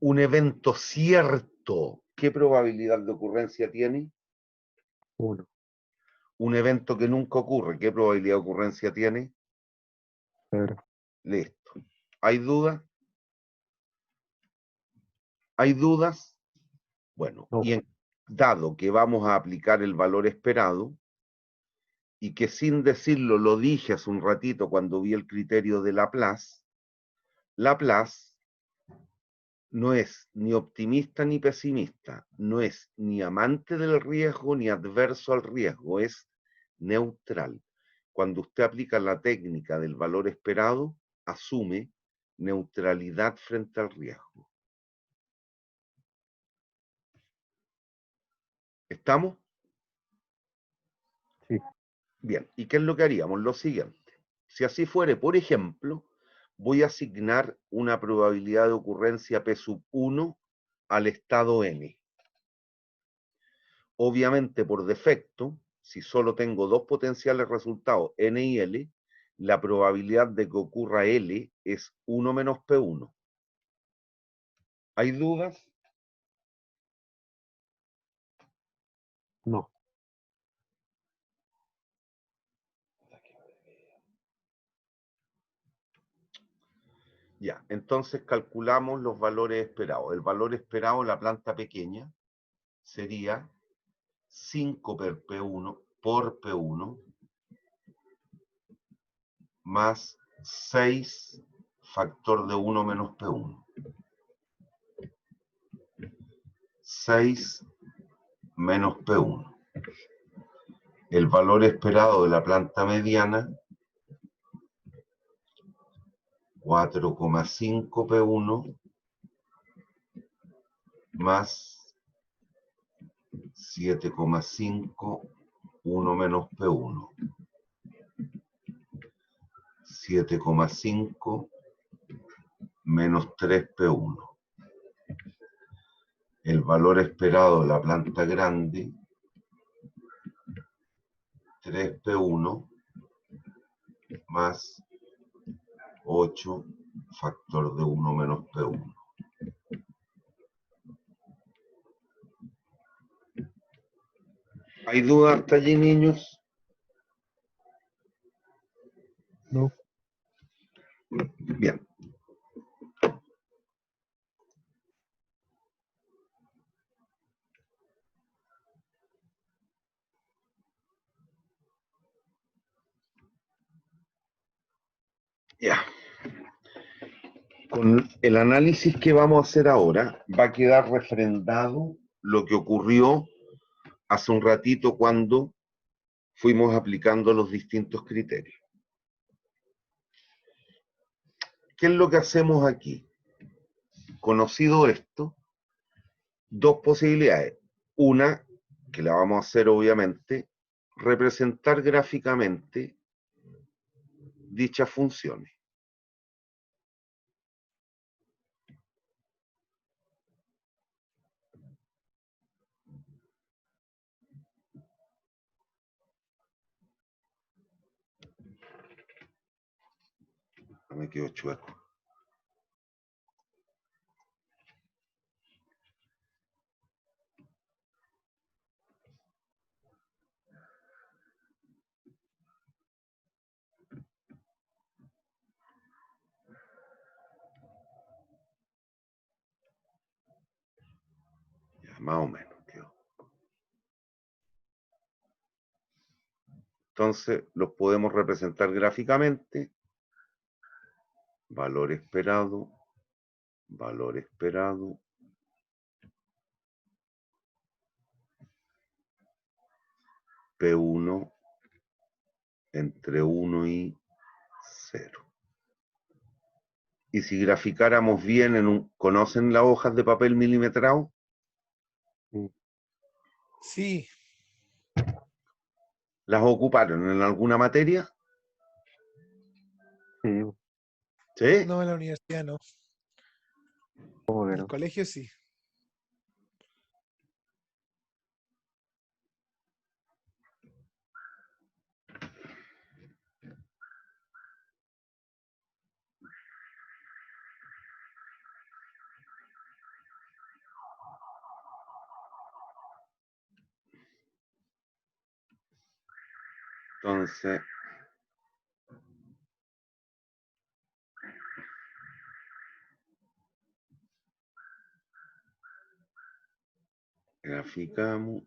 [SPEAKER 2] Un evento cierto, ¿qué probabilidad de ocurrencia tiene?
[SPEAKER 9] 1.
[SPEAKER 2] Un evento que nunca ocurre, ¿qué probabilidad de ocurrencia tiene?
[SPEAKER 9] 0.
[SPEAKER 2] Listo. ¿Hay dudas? ¿Hay dudas? Bueno,
[SPEAKER 9] No.
[SPEAKER 2] dado que vamos a aplicar el valor esperado, y que sin decirlo lo dije hace un ratito cuando vi el criterio de Laplace no es ni optimista ni pesimista, no es ni amante del riesgo ni adverso al riesgo, es neutral. Cuando usted aplica la técnica del valor esperado, asume neutralidad frente al riesgo. ¿Estamos?
[SPEAKER 9] Sí.
[SPEAKER 2] Bien, ¿y qué es lo que haríamos? Lo siguiente. Si así fuere, por ejemplo, voy a asignar una probabilidad de ocurrencia P sub 1 al estado n. Obviamente, por defecto, si solo tengo dos potenciales resultados, n y l, la probabilidad de que ocurra l es 1 menos P1. ¿Hay dudas?
[SPEAKER 9] No.
[SPEAKER 2] Ya, entonces calculamos los valores esperados. El valor esperado, la planta pequeña, sería 5 por P1 más 6 factor de 1 menos P1. 6 menos P1. El valor esperado de la planta mediana, 4,5 P1 más 7,5 1 menos P1. 7,5 menos 3 P1. El valor esperado de la planta grande, 3 P1 más 8 factor de 1 menos P1. ¿Hay dudas hasta allí, niños?
[SPEAKER 9] No.
[SPEAKER 2] Bien. Ya. Con el análisis que vamos a hacer ahora, va a quedar refrendado lo que ocurrió hace un ratito cuando fuimos aplicando los distintos criterios. ¿Qué es lo que hacemos aquí? Conocido esto, dos posibilidades. Una, que la vamos a hacer obviamente, representar gráficamente dichas funciones. No me quedo chueco. más o menos quedó. Entonces los podemos representar gráficamente. Valor esperado, valor esperado, P1 entre 1 y 0. Y si graficáramos bien ¿conocen las hojas de papel milimetrado?
[SPEAKER 6] Sí,
[SPEAKER 2] ¿Las ocuparon en alguna materia?
[SPEAKER 9] Sí,
[SPEAKER 2] ¿Sí?
[SPEAKER 6] no en la universidad no.
[SPEAKER 9] ¿cómo que
[SPEAKER 6] En el
[SPEAKER 9] no?
[SPEAKER 6] colegio sí.
[SPEAKER 2] Entonces, graficamos.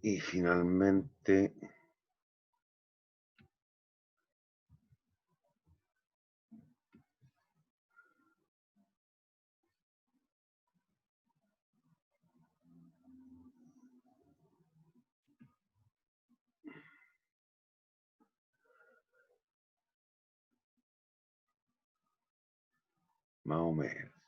[SPEAKER 2] Y finalmente, más o menos.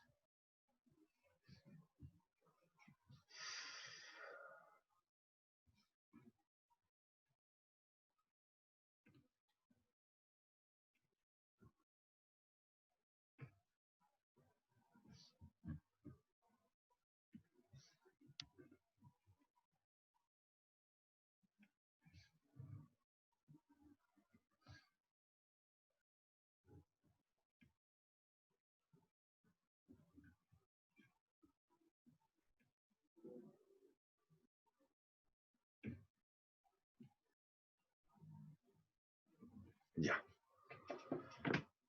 [SPEAKER 2] Ya.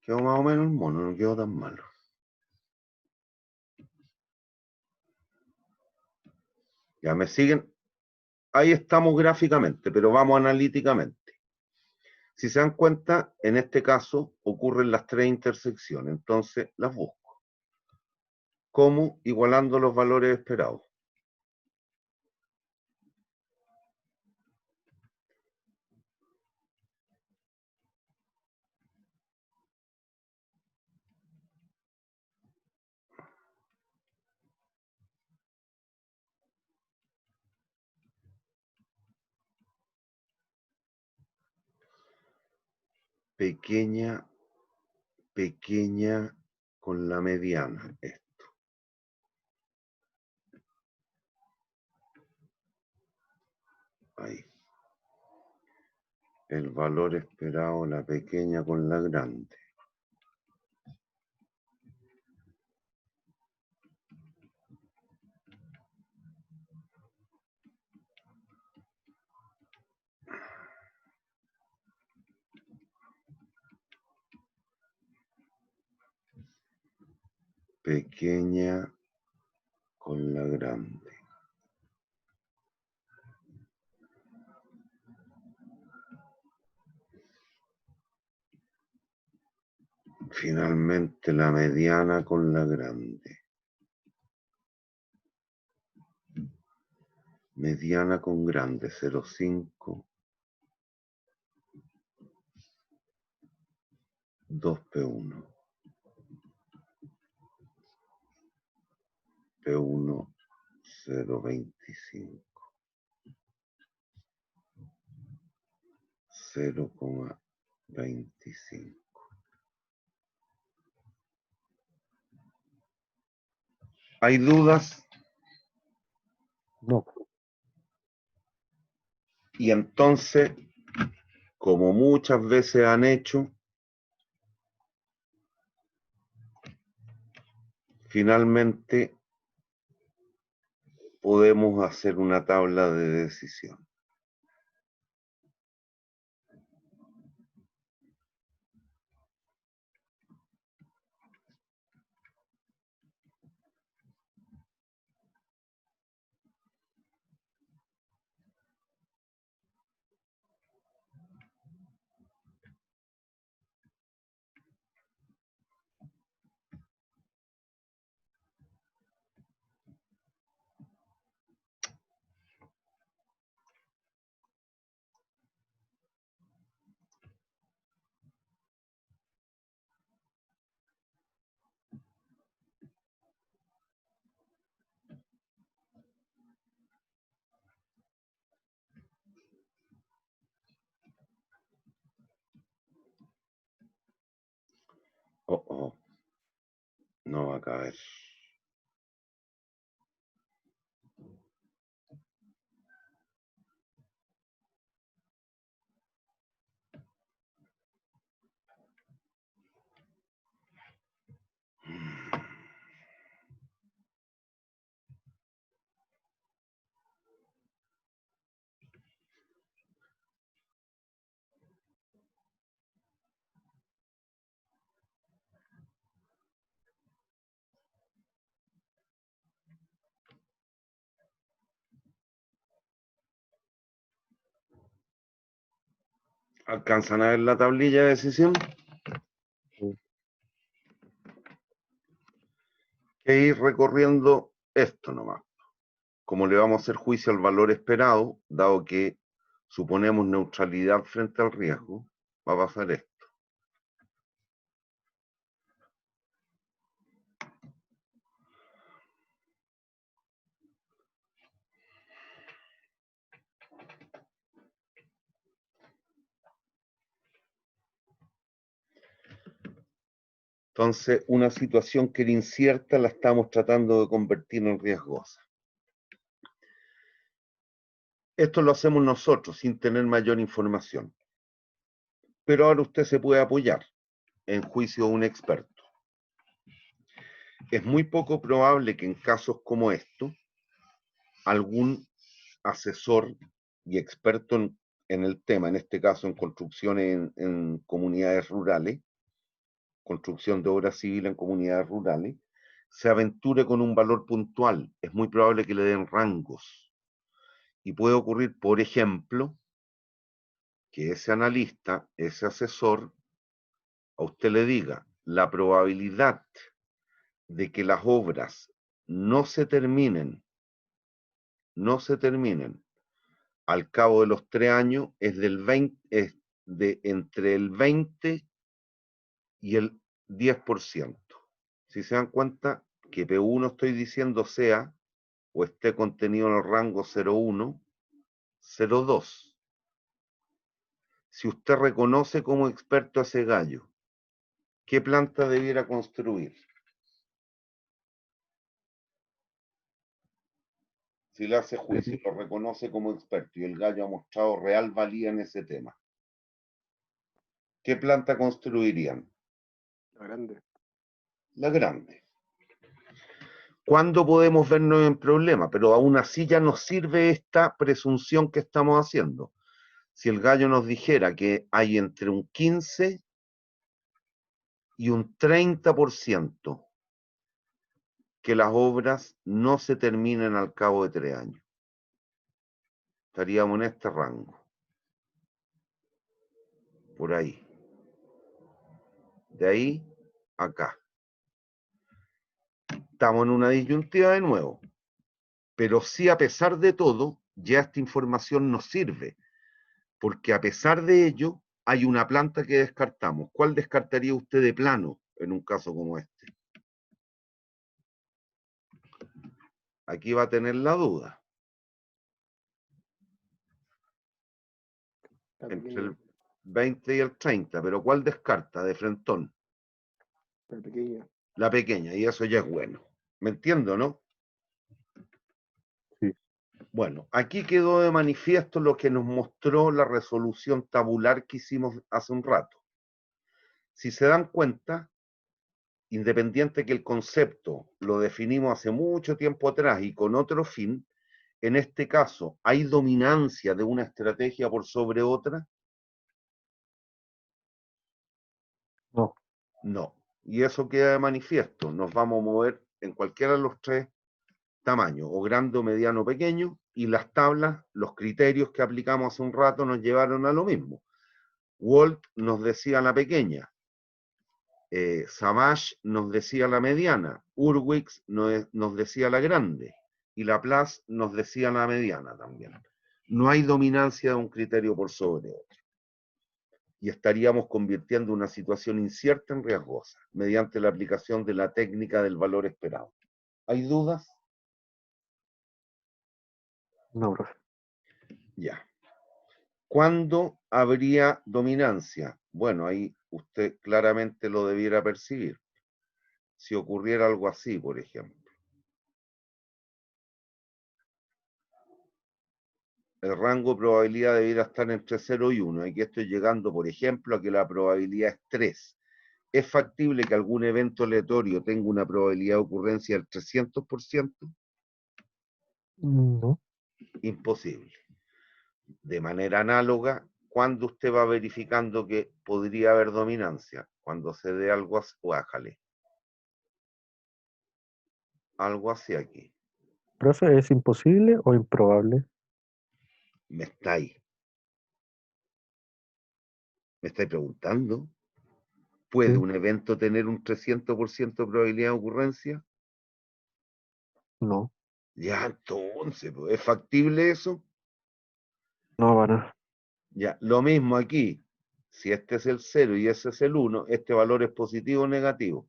[SPEAKER 2] Quedó más o menos mono, no quedó tan malo. Ya me siguen. Ahí estamos gráficamente, pero vamos analíticamente. Si se dan cuenta, en este caso ocurren las tres intersecciones, entonces las busco. ¿Cómo? Igualando los valores esperados. Pequeña con la mediana, esto. Ahí. El valor esperado, la pequeña con la grande. Pequeña con la grande. Finalmente la mediana con la grande. Mediana con grande, 0,5. 2P1. P1, 0,25. 0,25. ¿Hay dudas?
[SPEAKER 9] No.
[SPEAKER 2] Y entonces, como muchas veces han hecho, finalmente podemos hacer una tabla de decisión. Oh, no va a caber. ¿Alcanzan a ver la tablilla de decisión?
[SPEAKER 9] Sí.
[SPEAKER 2] Que ir recorriendo esto nomás. Como le vamos a hacer juicio al valor esperado, dado que suponemos neutralidad frente al riesgo, va a pasar esto. Entonces, una situación que era incierta la estamos tratando de convertir en riesgosa. Esto lo hacemos nosotros sin tener mayor información. Pero ahora usted se puede apoyar en juicio de un experto. Es muy poco probable que en casos como estos, algún asesor y experto en el tema, en este caso en construcciones en comunidades rurales, construcción de obra civil en comunidades rurales, se aventure con un valor puntual. Es muy probable que le den rangos. Y puede ocurrir, por ejemplo, que ese analista, ese asesor, a usted le diga la probabilidad de que las obras no se terminen al cabo de los 3 años es es de entre el 20 y el 10%. Si se dan cuenta que P1 estoy diciendo sea o esté contenido en el rango 0,1, 0,2. Si usted reconoce como experto a ese gallo, ¿qué planta debiera construir? Si le hace juicio, lo reconoce como experto y el gallo ha mostrado real valía en ese tema, ¿qué planta construirían?
[SPEAKER 7] La grande.
[SPEAKER 2] La grande. ¿Cuándo podemos vernos en problema? Pero aún así ya nos sirve esta presunción que estamos haciendo. Si el gallo nos dijera que hay entre un 15 y un 30% que las obras no se terminen al cabo de 3 años. Estaríamos en este rango. Por ahí. De ahí a acá. Estamos en una disyuntiva de nuevo. Pero sí, a pesar de todo, ya esta información nos sirve. Porque a pesar de ello, hay una planta que descartamos. ¿Cuál descartaría usted de plano en un caso como este? Aquí va a tener la duda. Entre el 20 y el 30, pero ¿cuál descarta de frentón?
[SPEAKER 7] La pequeña.
[SPEAKER 2] La pequeña, y eso ya es bueno. ¿Me entiendo, no?
[SPEAKER 9] Sí.
[SPEAKER 2] Bueno, aquí quedó de manifiesto lo que nos mostró la resolución tabular que hicimos hace un rato. Si se dan cuenta, independiente que el concepto lo definimos hace mucho tiempo atrás y con otro fin, en este caso, ¿hay dominancia de una estrategia por sobre otra?
[SPEAKER 9] No.
[SPEAKER 2] No. Y eso queda de manifiesto. Nos vamos a mover en cualquiera de los tres tamaños, o grande, o mediano, o pequeño, y las tablas, los criterios que aplicamos hace un rato nos llevaron a lo mismo. Walt nos decía la pequeña, Savage nos decía la mediana, Urwix nos decía la grande, y Laplace nos decía la mediana también. No hay dominancia de un criterio por sobre otro. Y estaríamos convirtiendo una situación incierta en riesgosa, mediante la aplicación de la técnica del valor esperado. ¿Hay dudas?
[SPEAKER 9] No, profe.
[SPEAKER 2] Ya. ¿Cuándo habría dominancia? Bueno, ahí usted claramente lo debiera percibir. Si ocurriera algo así, por ejemplo. El rango de probabilidad debiera estar entre 0 y 1. Aquí estoy llegando, por ejemplo, a que la probabilidad es 3. ¿Es factible que algún evento aleatorio tenga una probabilidad de ocurrencia del 300%?
[SPEAKER 9] No.
[SPEAKER 2] Imposible. De manera análoga, ¿cuándo usted va verificando que podría haber dominancia? Cuando se dé algo así, bájale. Algo así aquí.
[SPEAKER 9] Profe, ¿es imposible o improbable?
[SPEAKER 2] Me estáis preguntando. ¿Puede
[SPEAKER 9] Sí.
[SPEAKER 2] un evento tener un 300% de probabilidad de ocurrencia?
[SPEAKER 9] No.
[SPEAKER 2] Ya, entonces, pues, ¿es factible eso?
[SPEAKER 9] No, para nada.
[SPEAKER 2] Ya, lo mismo aquí. Si este es el 0 y ese es el 1, ¿este valor es positivo o negativo?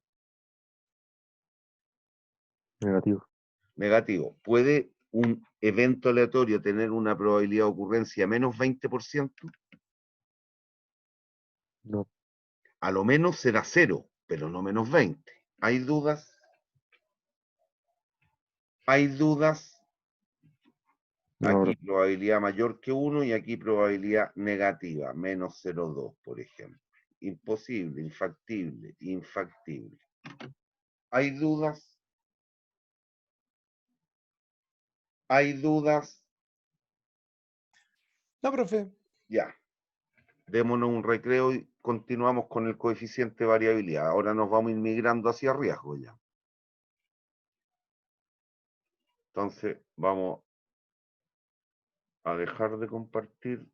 [SPEAKER 9] Negativo.
[SPEAKER 2] Negativo. ¿Puede un evento aleatorio tener una probabilidad de ocurrencia menos 20%?
[SPEAKER 9] No.
[SPEAKER 2] A lo menos será 0, pero no menos 20. ¿Hay dudas? ¿Hay dudas?
[SPEAKER 9] No,
[SPEAKER 2] Aquí probabilidad mayor que 1 y aquí probabilidad negativa, menos 0,2, por ejemplo. Imposible, infactible, infactible. ¿Hay dudas? ¿Hay dudas?
[SPEAKER 6] No, profe.
[SPEAKER 2] Ya. Démonos un recreo y continuamos con el coeficiente de variabilidad. Ahora nos vamos inmigrando hacia riesgo ya. Entonces vamos a dejar de compartir.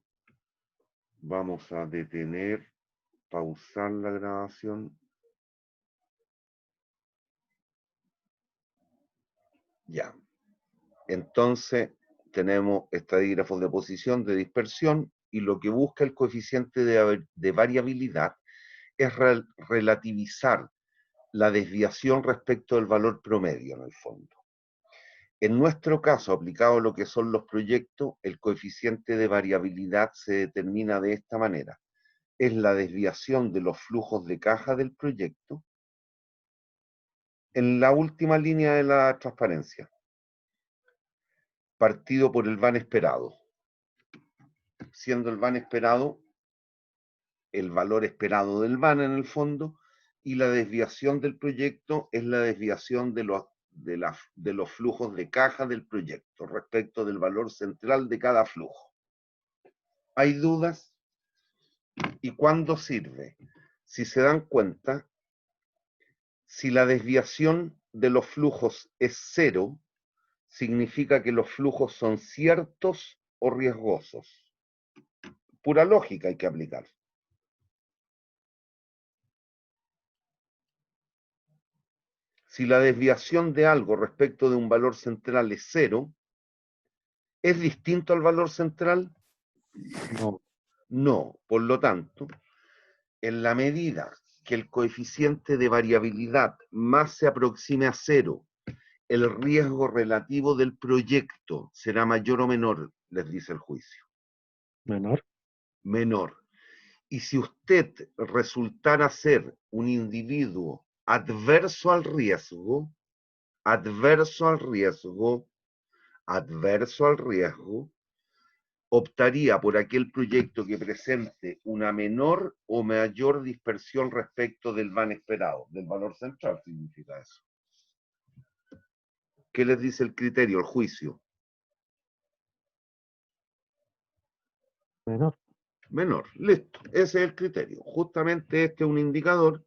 [SPEAKER 2] Vamos a detener, pausar la grabación. Ya. Entonces tenemos estadígrafos de posición, de dispersión, y lo que busca el coeficiente de variabilidad es relativizar la desviación respecto del valor promedio en el fondo. En nuestro caso, aplicado a lo que son los proyectos, el coeficiente de variabilidad se determina de esta manera. Es la desviación de los flujos de caja del proyecto en la última línea de la transparencia, partido por el van esperado, siendo el van esperado el valor esperado del van en el fondo, y la desviación del proyecto es la desviación de los flujos de caja del proyecto respecto del valor central de cada flujo. ¿Hay dudas? ¿Y cuándo sirve? Si se dan cuenta, si la desviación de los flujos es 0, significa que los flujos son ciertos o riesgosos. Pura lógica hay que aplicar. Si la desviación de algo respecto de un valor central es 0, ¿es distinto al valor central?
[SPEAKER 9] no.
[SPEAKER 2] No. Por lo tanto, en la medida que el coeficiente de variabilidad más se aproxime a 0, el riesgo relativo del proyecto será mayor o menor, les dice el juicio.
[SPEAKER 9] Menor.
[SPEAKER 2] Menor. Y si usted resultara ser un individuo adverso al riesgo, adverso al riesgo, optaría por aquel proyecto que presente una menor o mayor dispersión respecto del van esperado, del valor central, significa eso. ¿Qué les dice el criterio, el juicio?
[SPEAKER 9] Menor.
[SPEAKER 2] Menor, listo, ese es el criterio. Justamente este es un indicador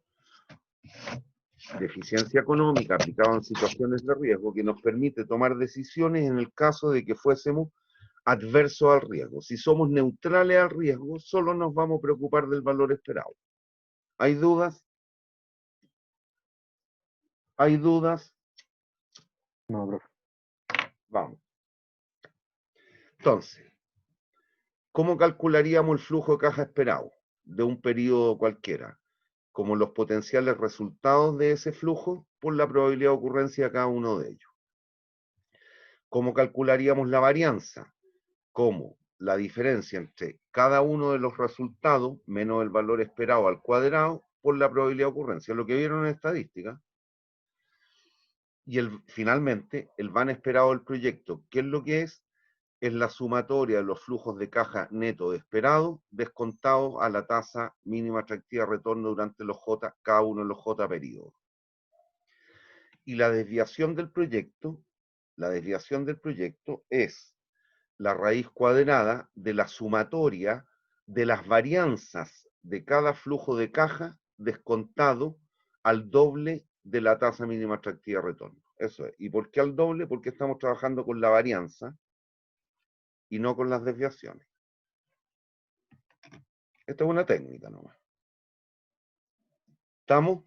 [SPEAKER 2] de eficiencia económica aplicado en situaciones de riesgo que nos permite tomar decisiones en el caso de que fuésemos adversos al riesgo. Si somos neutrales al riesgo, solo nos vamos a preocupar del valor esperado. ¿Hay dudas? ¿Hay dudas?
[SPEAKER 9] No, profe.
[SPEAKER 2] Vamos. Entonces, ¿cómo calcularíamos el flujo de caja esperado de un periodo cualquiera? Como los potenciales resultados de ese flujo por la probabilidad de ocurrencia de cada uno de ellos. ¿Cómo calcularíamos la varianza? Como la diferencia entre cada uno de los resultados menos el valor esperado al cuadrado por la probabilidad de ocurrencia, lo que vieron en estadística. Y finalmente, el van esperado del proyecto, ¿qué es lo que es? Es la sumatoria de los flujos de caja neto esperados descontados a la tasa mínima atractiva de retorno durante los J, cada uno de los J periodos. Y la desviación del proyecto es la raíz cuadrada de la sumatoria de las varianzas de cada flujo de caja descontado al doble de la tasa mínima atractiva de retorno. Eso es. ¿Y por qué al doble? Porque estamos trabajando con la varianza y no con las desviaciones. Esta es una técnica nomás. ¿Estamos?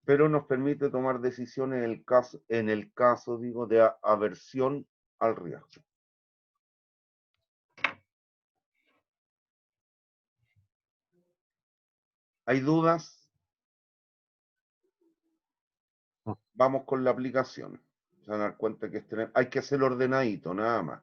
[SPEAKER 2] Pero nos permite tomar decisiones en el caso digo, de aversión al riesgo. ¿Hay dudas?
[SPEAKER 9] No.
[SPEAKER 2] Vamos con la aplicación. Se van a dar cuenta que hay que hacerlo ordenadito, nada más.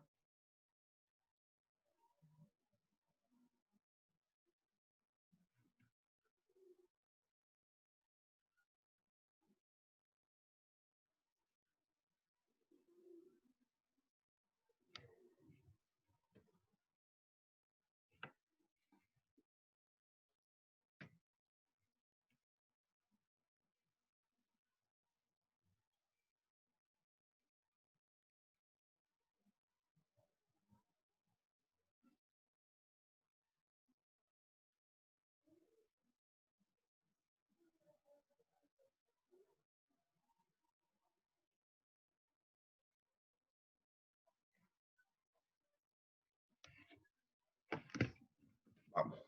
[SPEAKER 2] Vamos.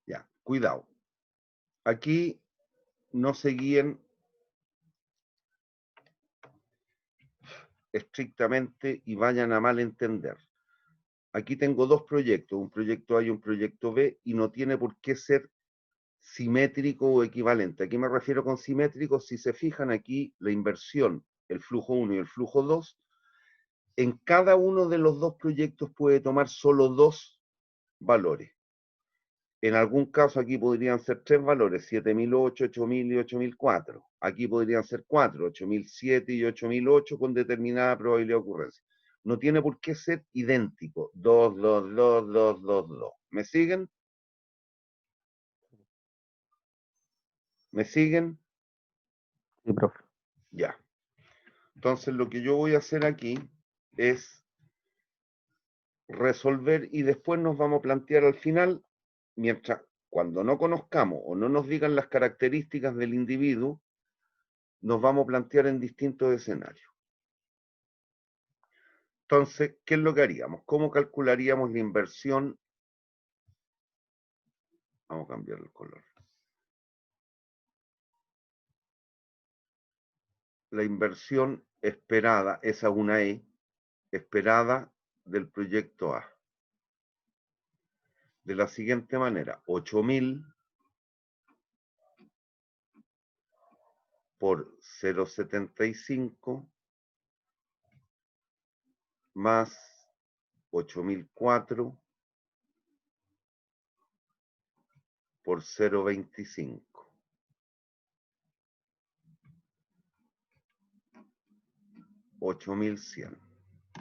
[SPEAKER 2] Ya, cuidado. Aquí no se guíen estrictamente y vayan a malentender. Aquí tengo dos proyectos, un proyecto A y un proyecto B, y no tiene por qué ser simétrico o equivalente. Aquí me refiero con simétrico, si se fijan aquí, la inversión, el flujo 1 y el flujo 2, en cada uno de los dos proyectos puede tomar solo dos valores. En algún caso aquí podrían ser tres valores, 7008, 8000 y 8004. Aquí podrían ser cuatro, 8007 y 8008 con determinada probabilidad de ocurrencia. No tiene por qué ser idéntico. 2, 2, 2, 2, 2, 2. ¿Me siguen? ¿Me siguen?
[SPEAKER 9] Sí, profe.
[SPEAKER 2] Ya. Entonces lo que yo voy a hacer aquí es resolver y después nos vamos a plantear al final, mientras cuando no conozcamos o no nos digan las características del individuo, nos vamos a plantear en distintos escenarios. Entonces, ¿qué es lo que haríamos? ¿Cómo calcularíamos la inversión? Vamos a cambiar el color. La inversión esperada, esa una E, esperada del proyecto A. De la siguiente manera, 8000 por 0,75 más 8004 por 0,25. $8.100.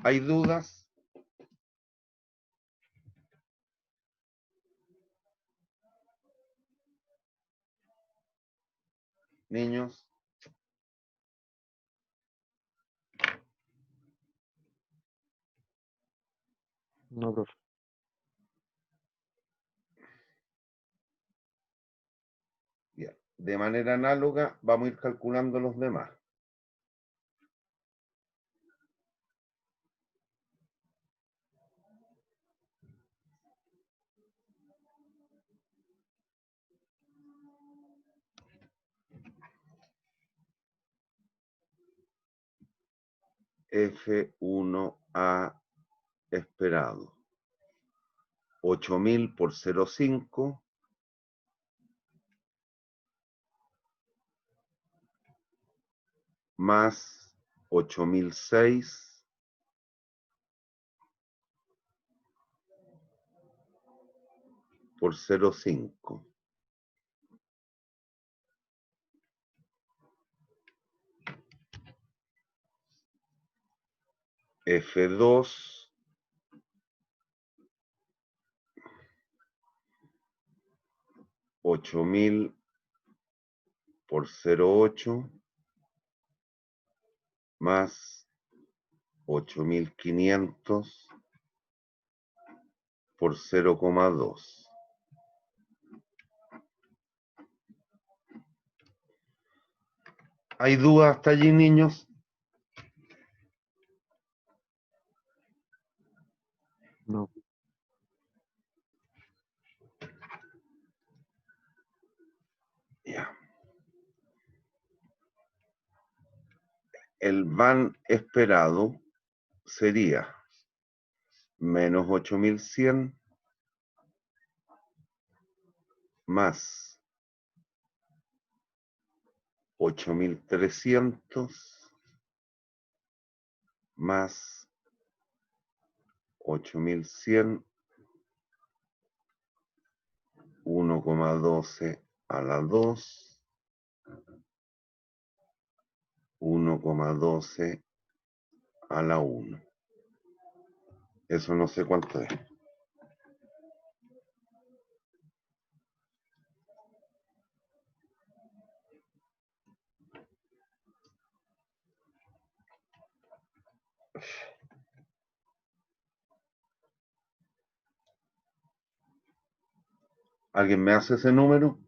[SPEAKER 2] ¿Hay dudas? Niños.
[SPEAKER 9] No, profe.
[SPEAKER 2] Bien. De manera análoga, vamos a ir calculando los demás. F1A esperado. 8.000 por 0,5 más 8.006 por 0,5. F2 8.000 por 0,8 más 8.500 por 0,2. ¿Hay dudas hasta allí, niños?
[SPEAKER 9] No.
[SPEAKER 2] Ya. El van esperado sería menos 8.100 más 8.300 más 8.100, 1,12 a la 2, 1,12 a la 1. Eso no sé cuánto es. ¿Alguien me hace ese número?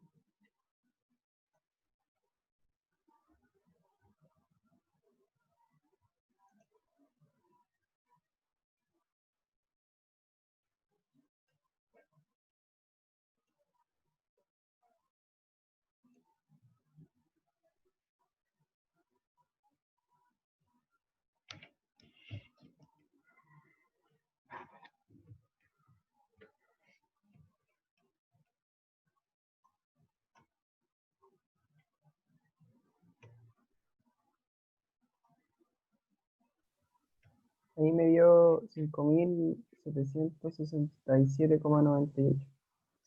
[SPEAKER 1] Ahí me dio 5.767,98.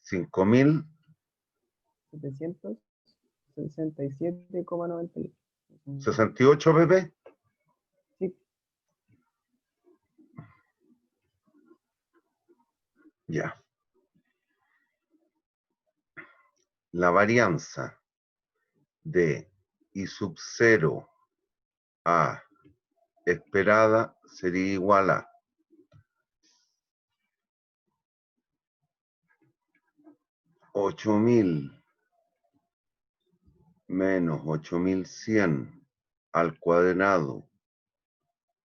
[SPEAKER 2] 5.000.
[SPEAKER 1] 767,98.
[SPEAKER 2] 68, Pepe.
[SPEAKER 1] Sí.
[SPEAKER 2] Ya. La varianza de I sub 0 a esperada sería igual a 8.000 menos 8.100 al cuadrado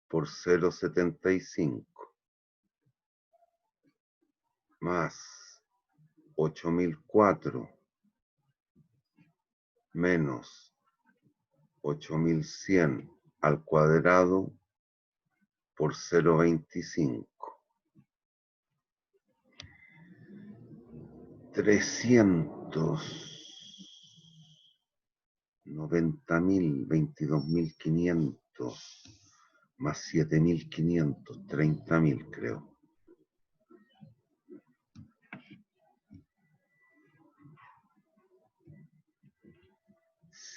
[SPEAKER 2] por 0,75 más 8.004 menos 8.100 al cuadrado por 0,25. 390.000, 22.500 más 7.500, 30.000 creo.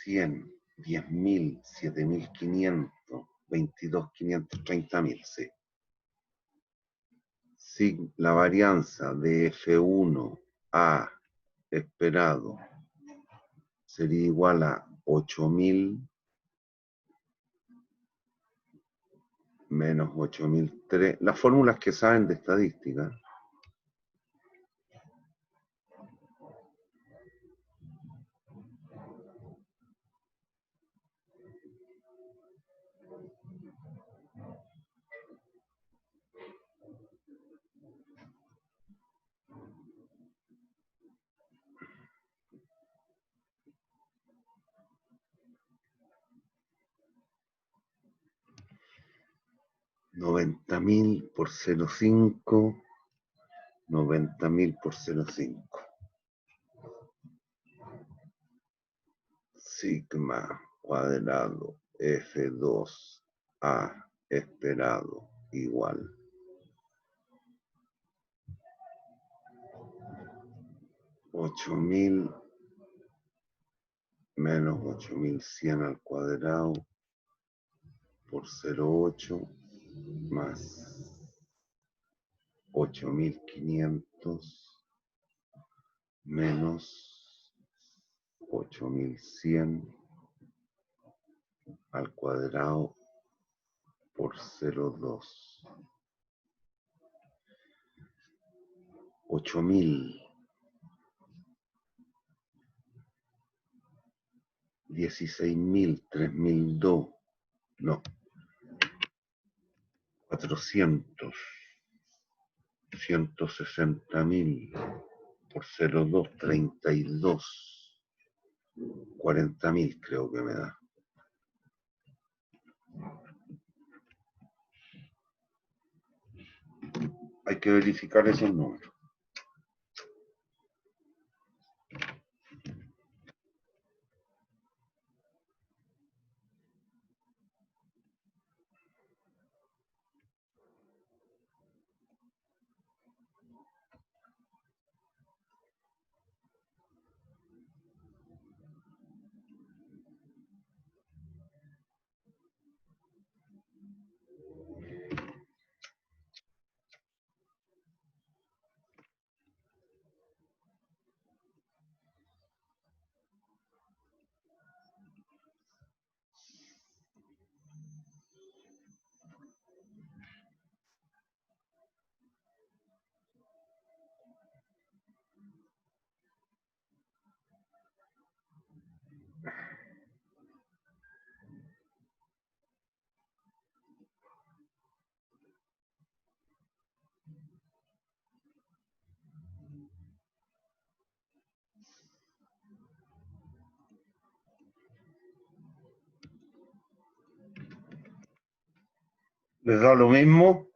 [SPEAKER 2] 100, 10.000, 7.500, 22.500, 30.000, sí. La varianza de F1 a esperado sería igual a 8.000 menos 8.003. Las fórmulas que saben de estadística. $90.000 por 0,5, 90.000 por 0,5. Sigma cuadrado F2A esperado igual 8.000 menos 8.100 al cuadrado por 0,8 más 8.500 menos 8.100 al cuadrado por 0,2. 8.000, 16.000, 3.002, no, 400, 160.000 por 0,2, 32, 40.000 creo que me da. Hay que verificar esos números. ¿Les da lo mismo?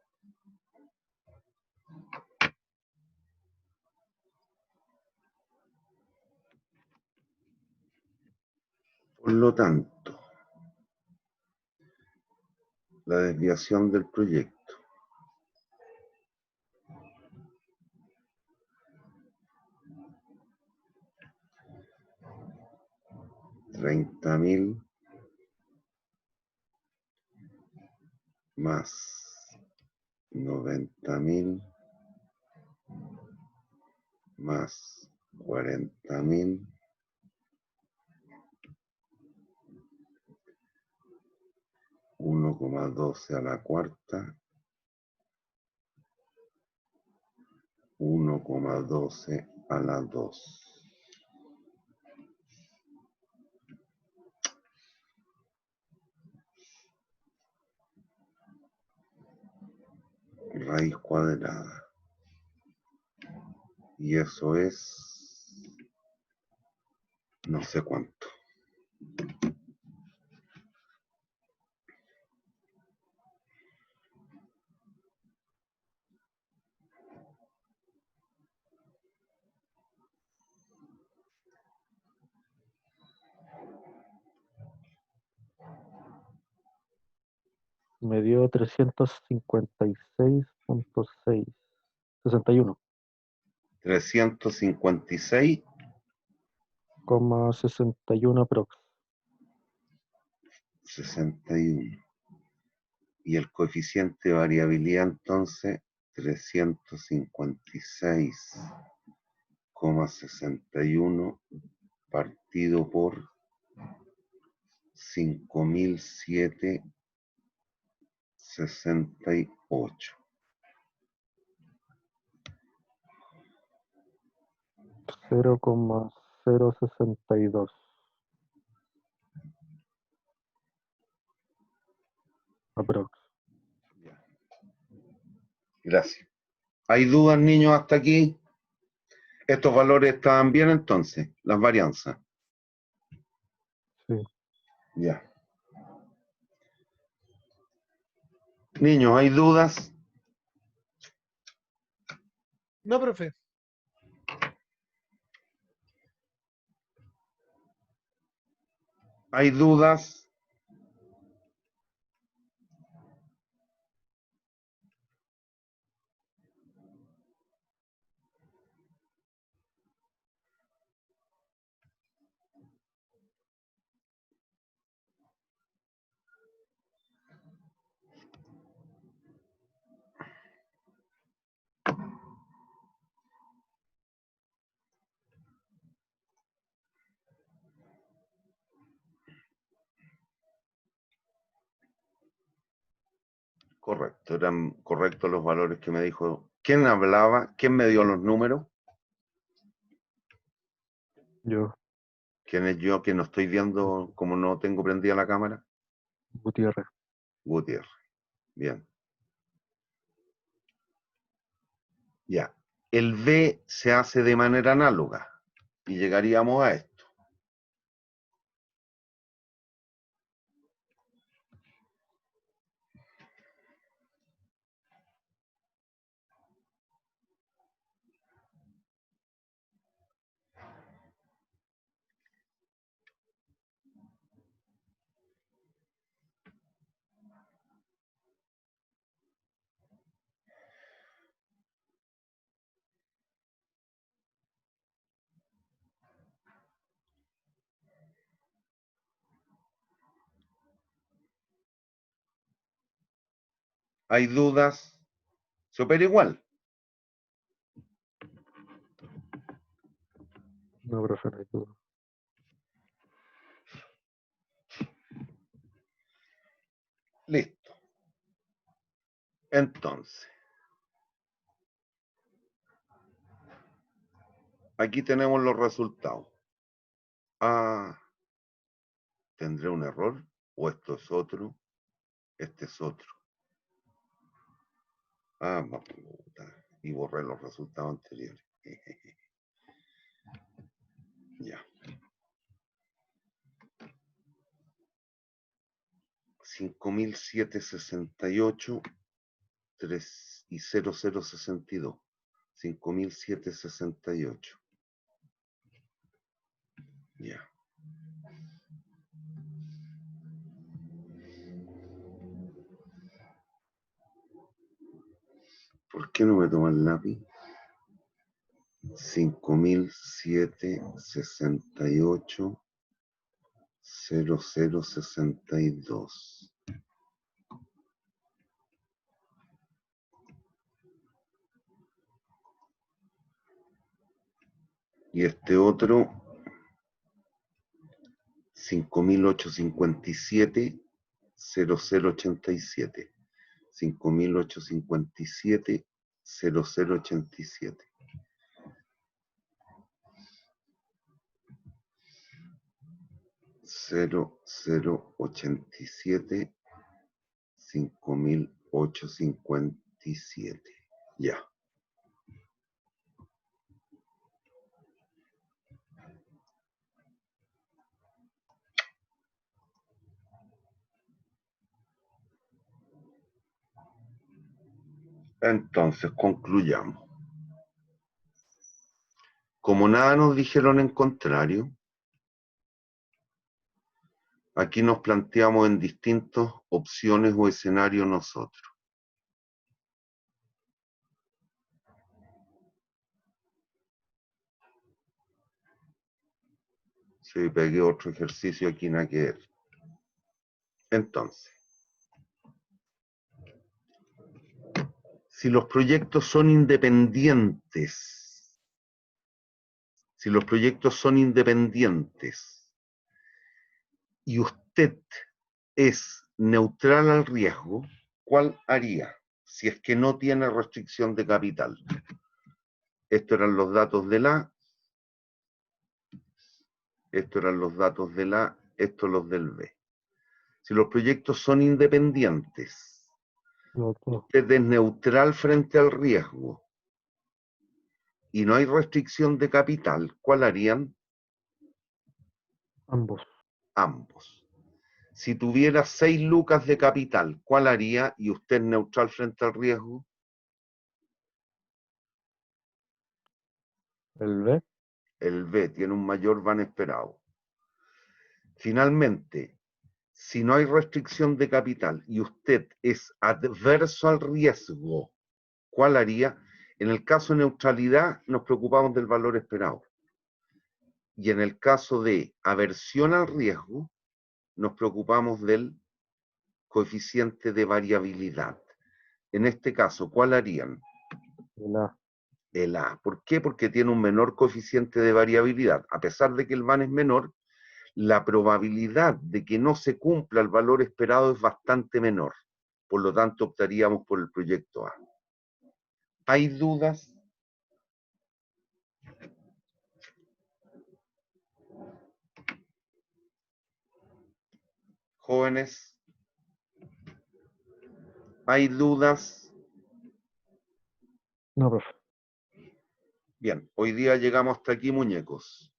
[SPEAKER 2] Por lo tanto, la desviación del proyecto $30.000 más 90.000 más 40.000 1,12 a la cuarta 1,12 a la 2. Raíz cuadrada. Y eso es no sé cuánto.
[SPEAKER 9] Me dio 356.6, 61.
[SPEAKER 2] 356
[SPEAKER 9] 61 aprox.
[SPEAKER 2] 61. Y el coeficiente de variabilidad entonces 356,61 partido por 5007,68.
[SPEAKER 9] 0,062. Aprox.
[SPEAKER 2] Gracias. ¿Hay dudas, niños, hasta aquí? ¿Estos valores estaban bien entonces? Las varianzas.
[SPEAKER 9] Sí.
[SPEAKER 2] Ya. Niños, ¿hay dudas?
[SPEAKER 6] No, profe.
[SPEAKER 2] ¿Hay dudas? Correcto, eran correctos los valores que me dijo. ¿Quién hablaba? ¿Quién me dio los números?
[SPEAKER 9] Yo,
[SPEAKER 2] ¿Quién es yo que no estoy viendo como no tengo prendida la cámara?
[SPEAKER 9] Gutiérrez.
[SPEAKER 2] Gutiérrez. Bien. Ya. El B se hace de manera análoga y llegaríamos a esto. ¿Hay dudas? ¿Se opera igual?
[SPEAKER 9] No, profe, no hay duda.
[SPEAKER 2] Listo. Entonces, aquí tenemos los resultados. Ah, ¿tendré un error? ¿O esto es otro? Este es otro. Ah, puta. Y borré los resultados anteriores. Ya. 5768 3 y 0062. 5768. Ya. ¿Por qué no me toma el lápiz? 5768 0062. Y este otro 5857 0087. 5857 0087. Cero, cero, 87, 5857. Ya. Entonces, concluyamos. Como nada nos dijeron en contrario, aquí nos planteamos en distintas opciones o escenarios nosotros. Sí, pegué otro ejercicio aquí, nada que ver. Entonces, si los proyectos son independientes, y usted es neutral al riesgo, ¿cuál haría si es que no tiene restricción de capital? Estos eran los datos de la, estos eran los datos de la, estos los del B. Si los proyectos son independientes, usted es neutral frente al riesgo y no hay restricción de capital, ¿cuál harían?
[SPEAKER 9] Ambos.
[SPEAKER 2] Ambos. Si tuviera 6 lucas de capital, ¿cuál haría? Y usted es neutral frente al riesgo.
[SPEAKER 9] El B.
[SPEAKER 2] El B tiene un mayor van esperado. Finalmente, si no hay restricción de capital y usted es adverso al riesgo, ¿cuál haría? En el caso de neutralidad nos preocupamos del valor esperado. Y en el caso de aversión al riesgo, nos preocupamos del coeficiente de variabilidad. En este caso, ¿cuál harían?
[SPEAKER 9] El A.
[SPEAKER 2] El A. ¿Por qué? Porque tiene un menor coeficiente de variabilidad. A pesar de que el van es menor, la probabilidad de que no se cumpla el valor esperado es bastante menor. Por lo tanto, optaríamos por el proyecto A. ¿Hay dudas? Jóvenes, ¿hay dudas?
[SPEAKER 9] No, profe.
[SPEAKER 2] Bien, hoy día llegamos hasta aquí, muñecos.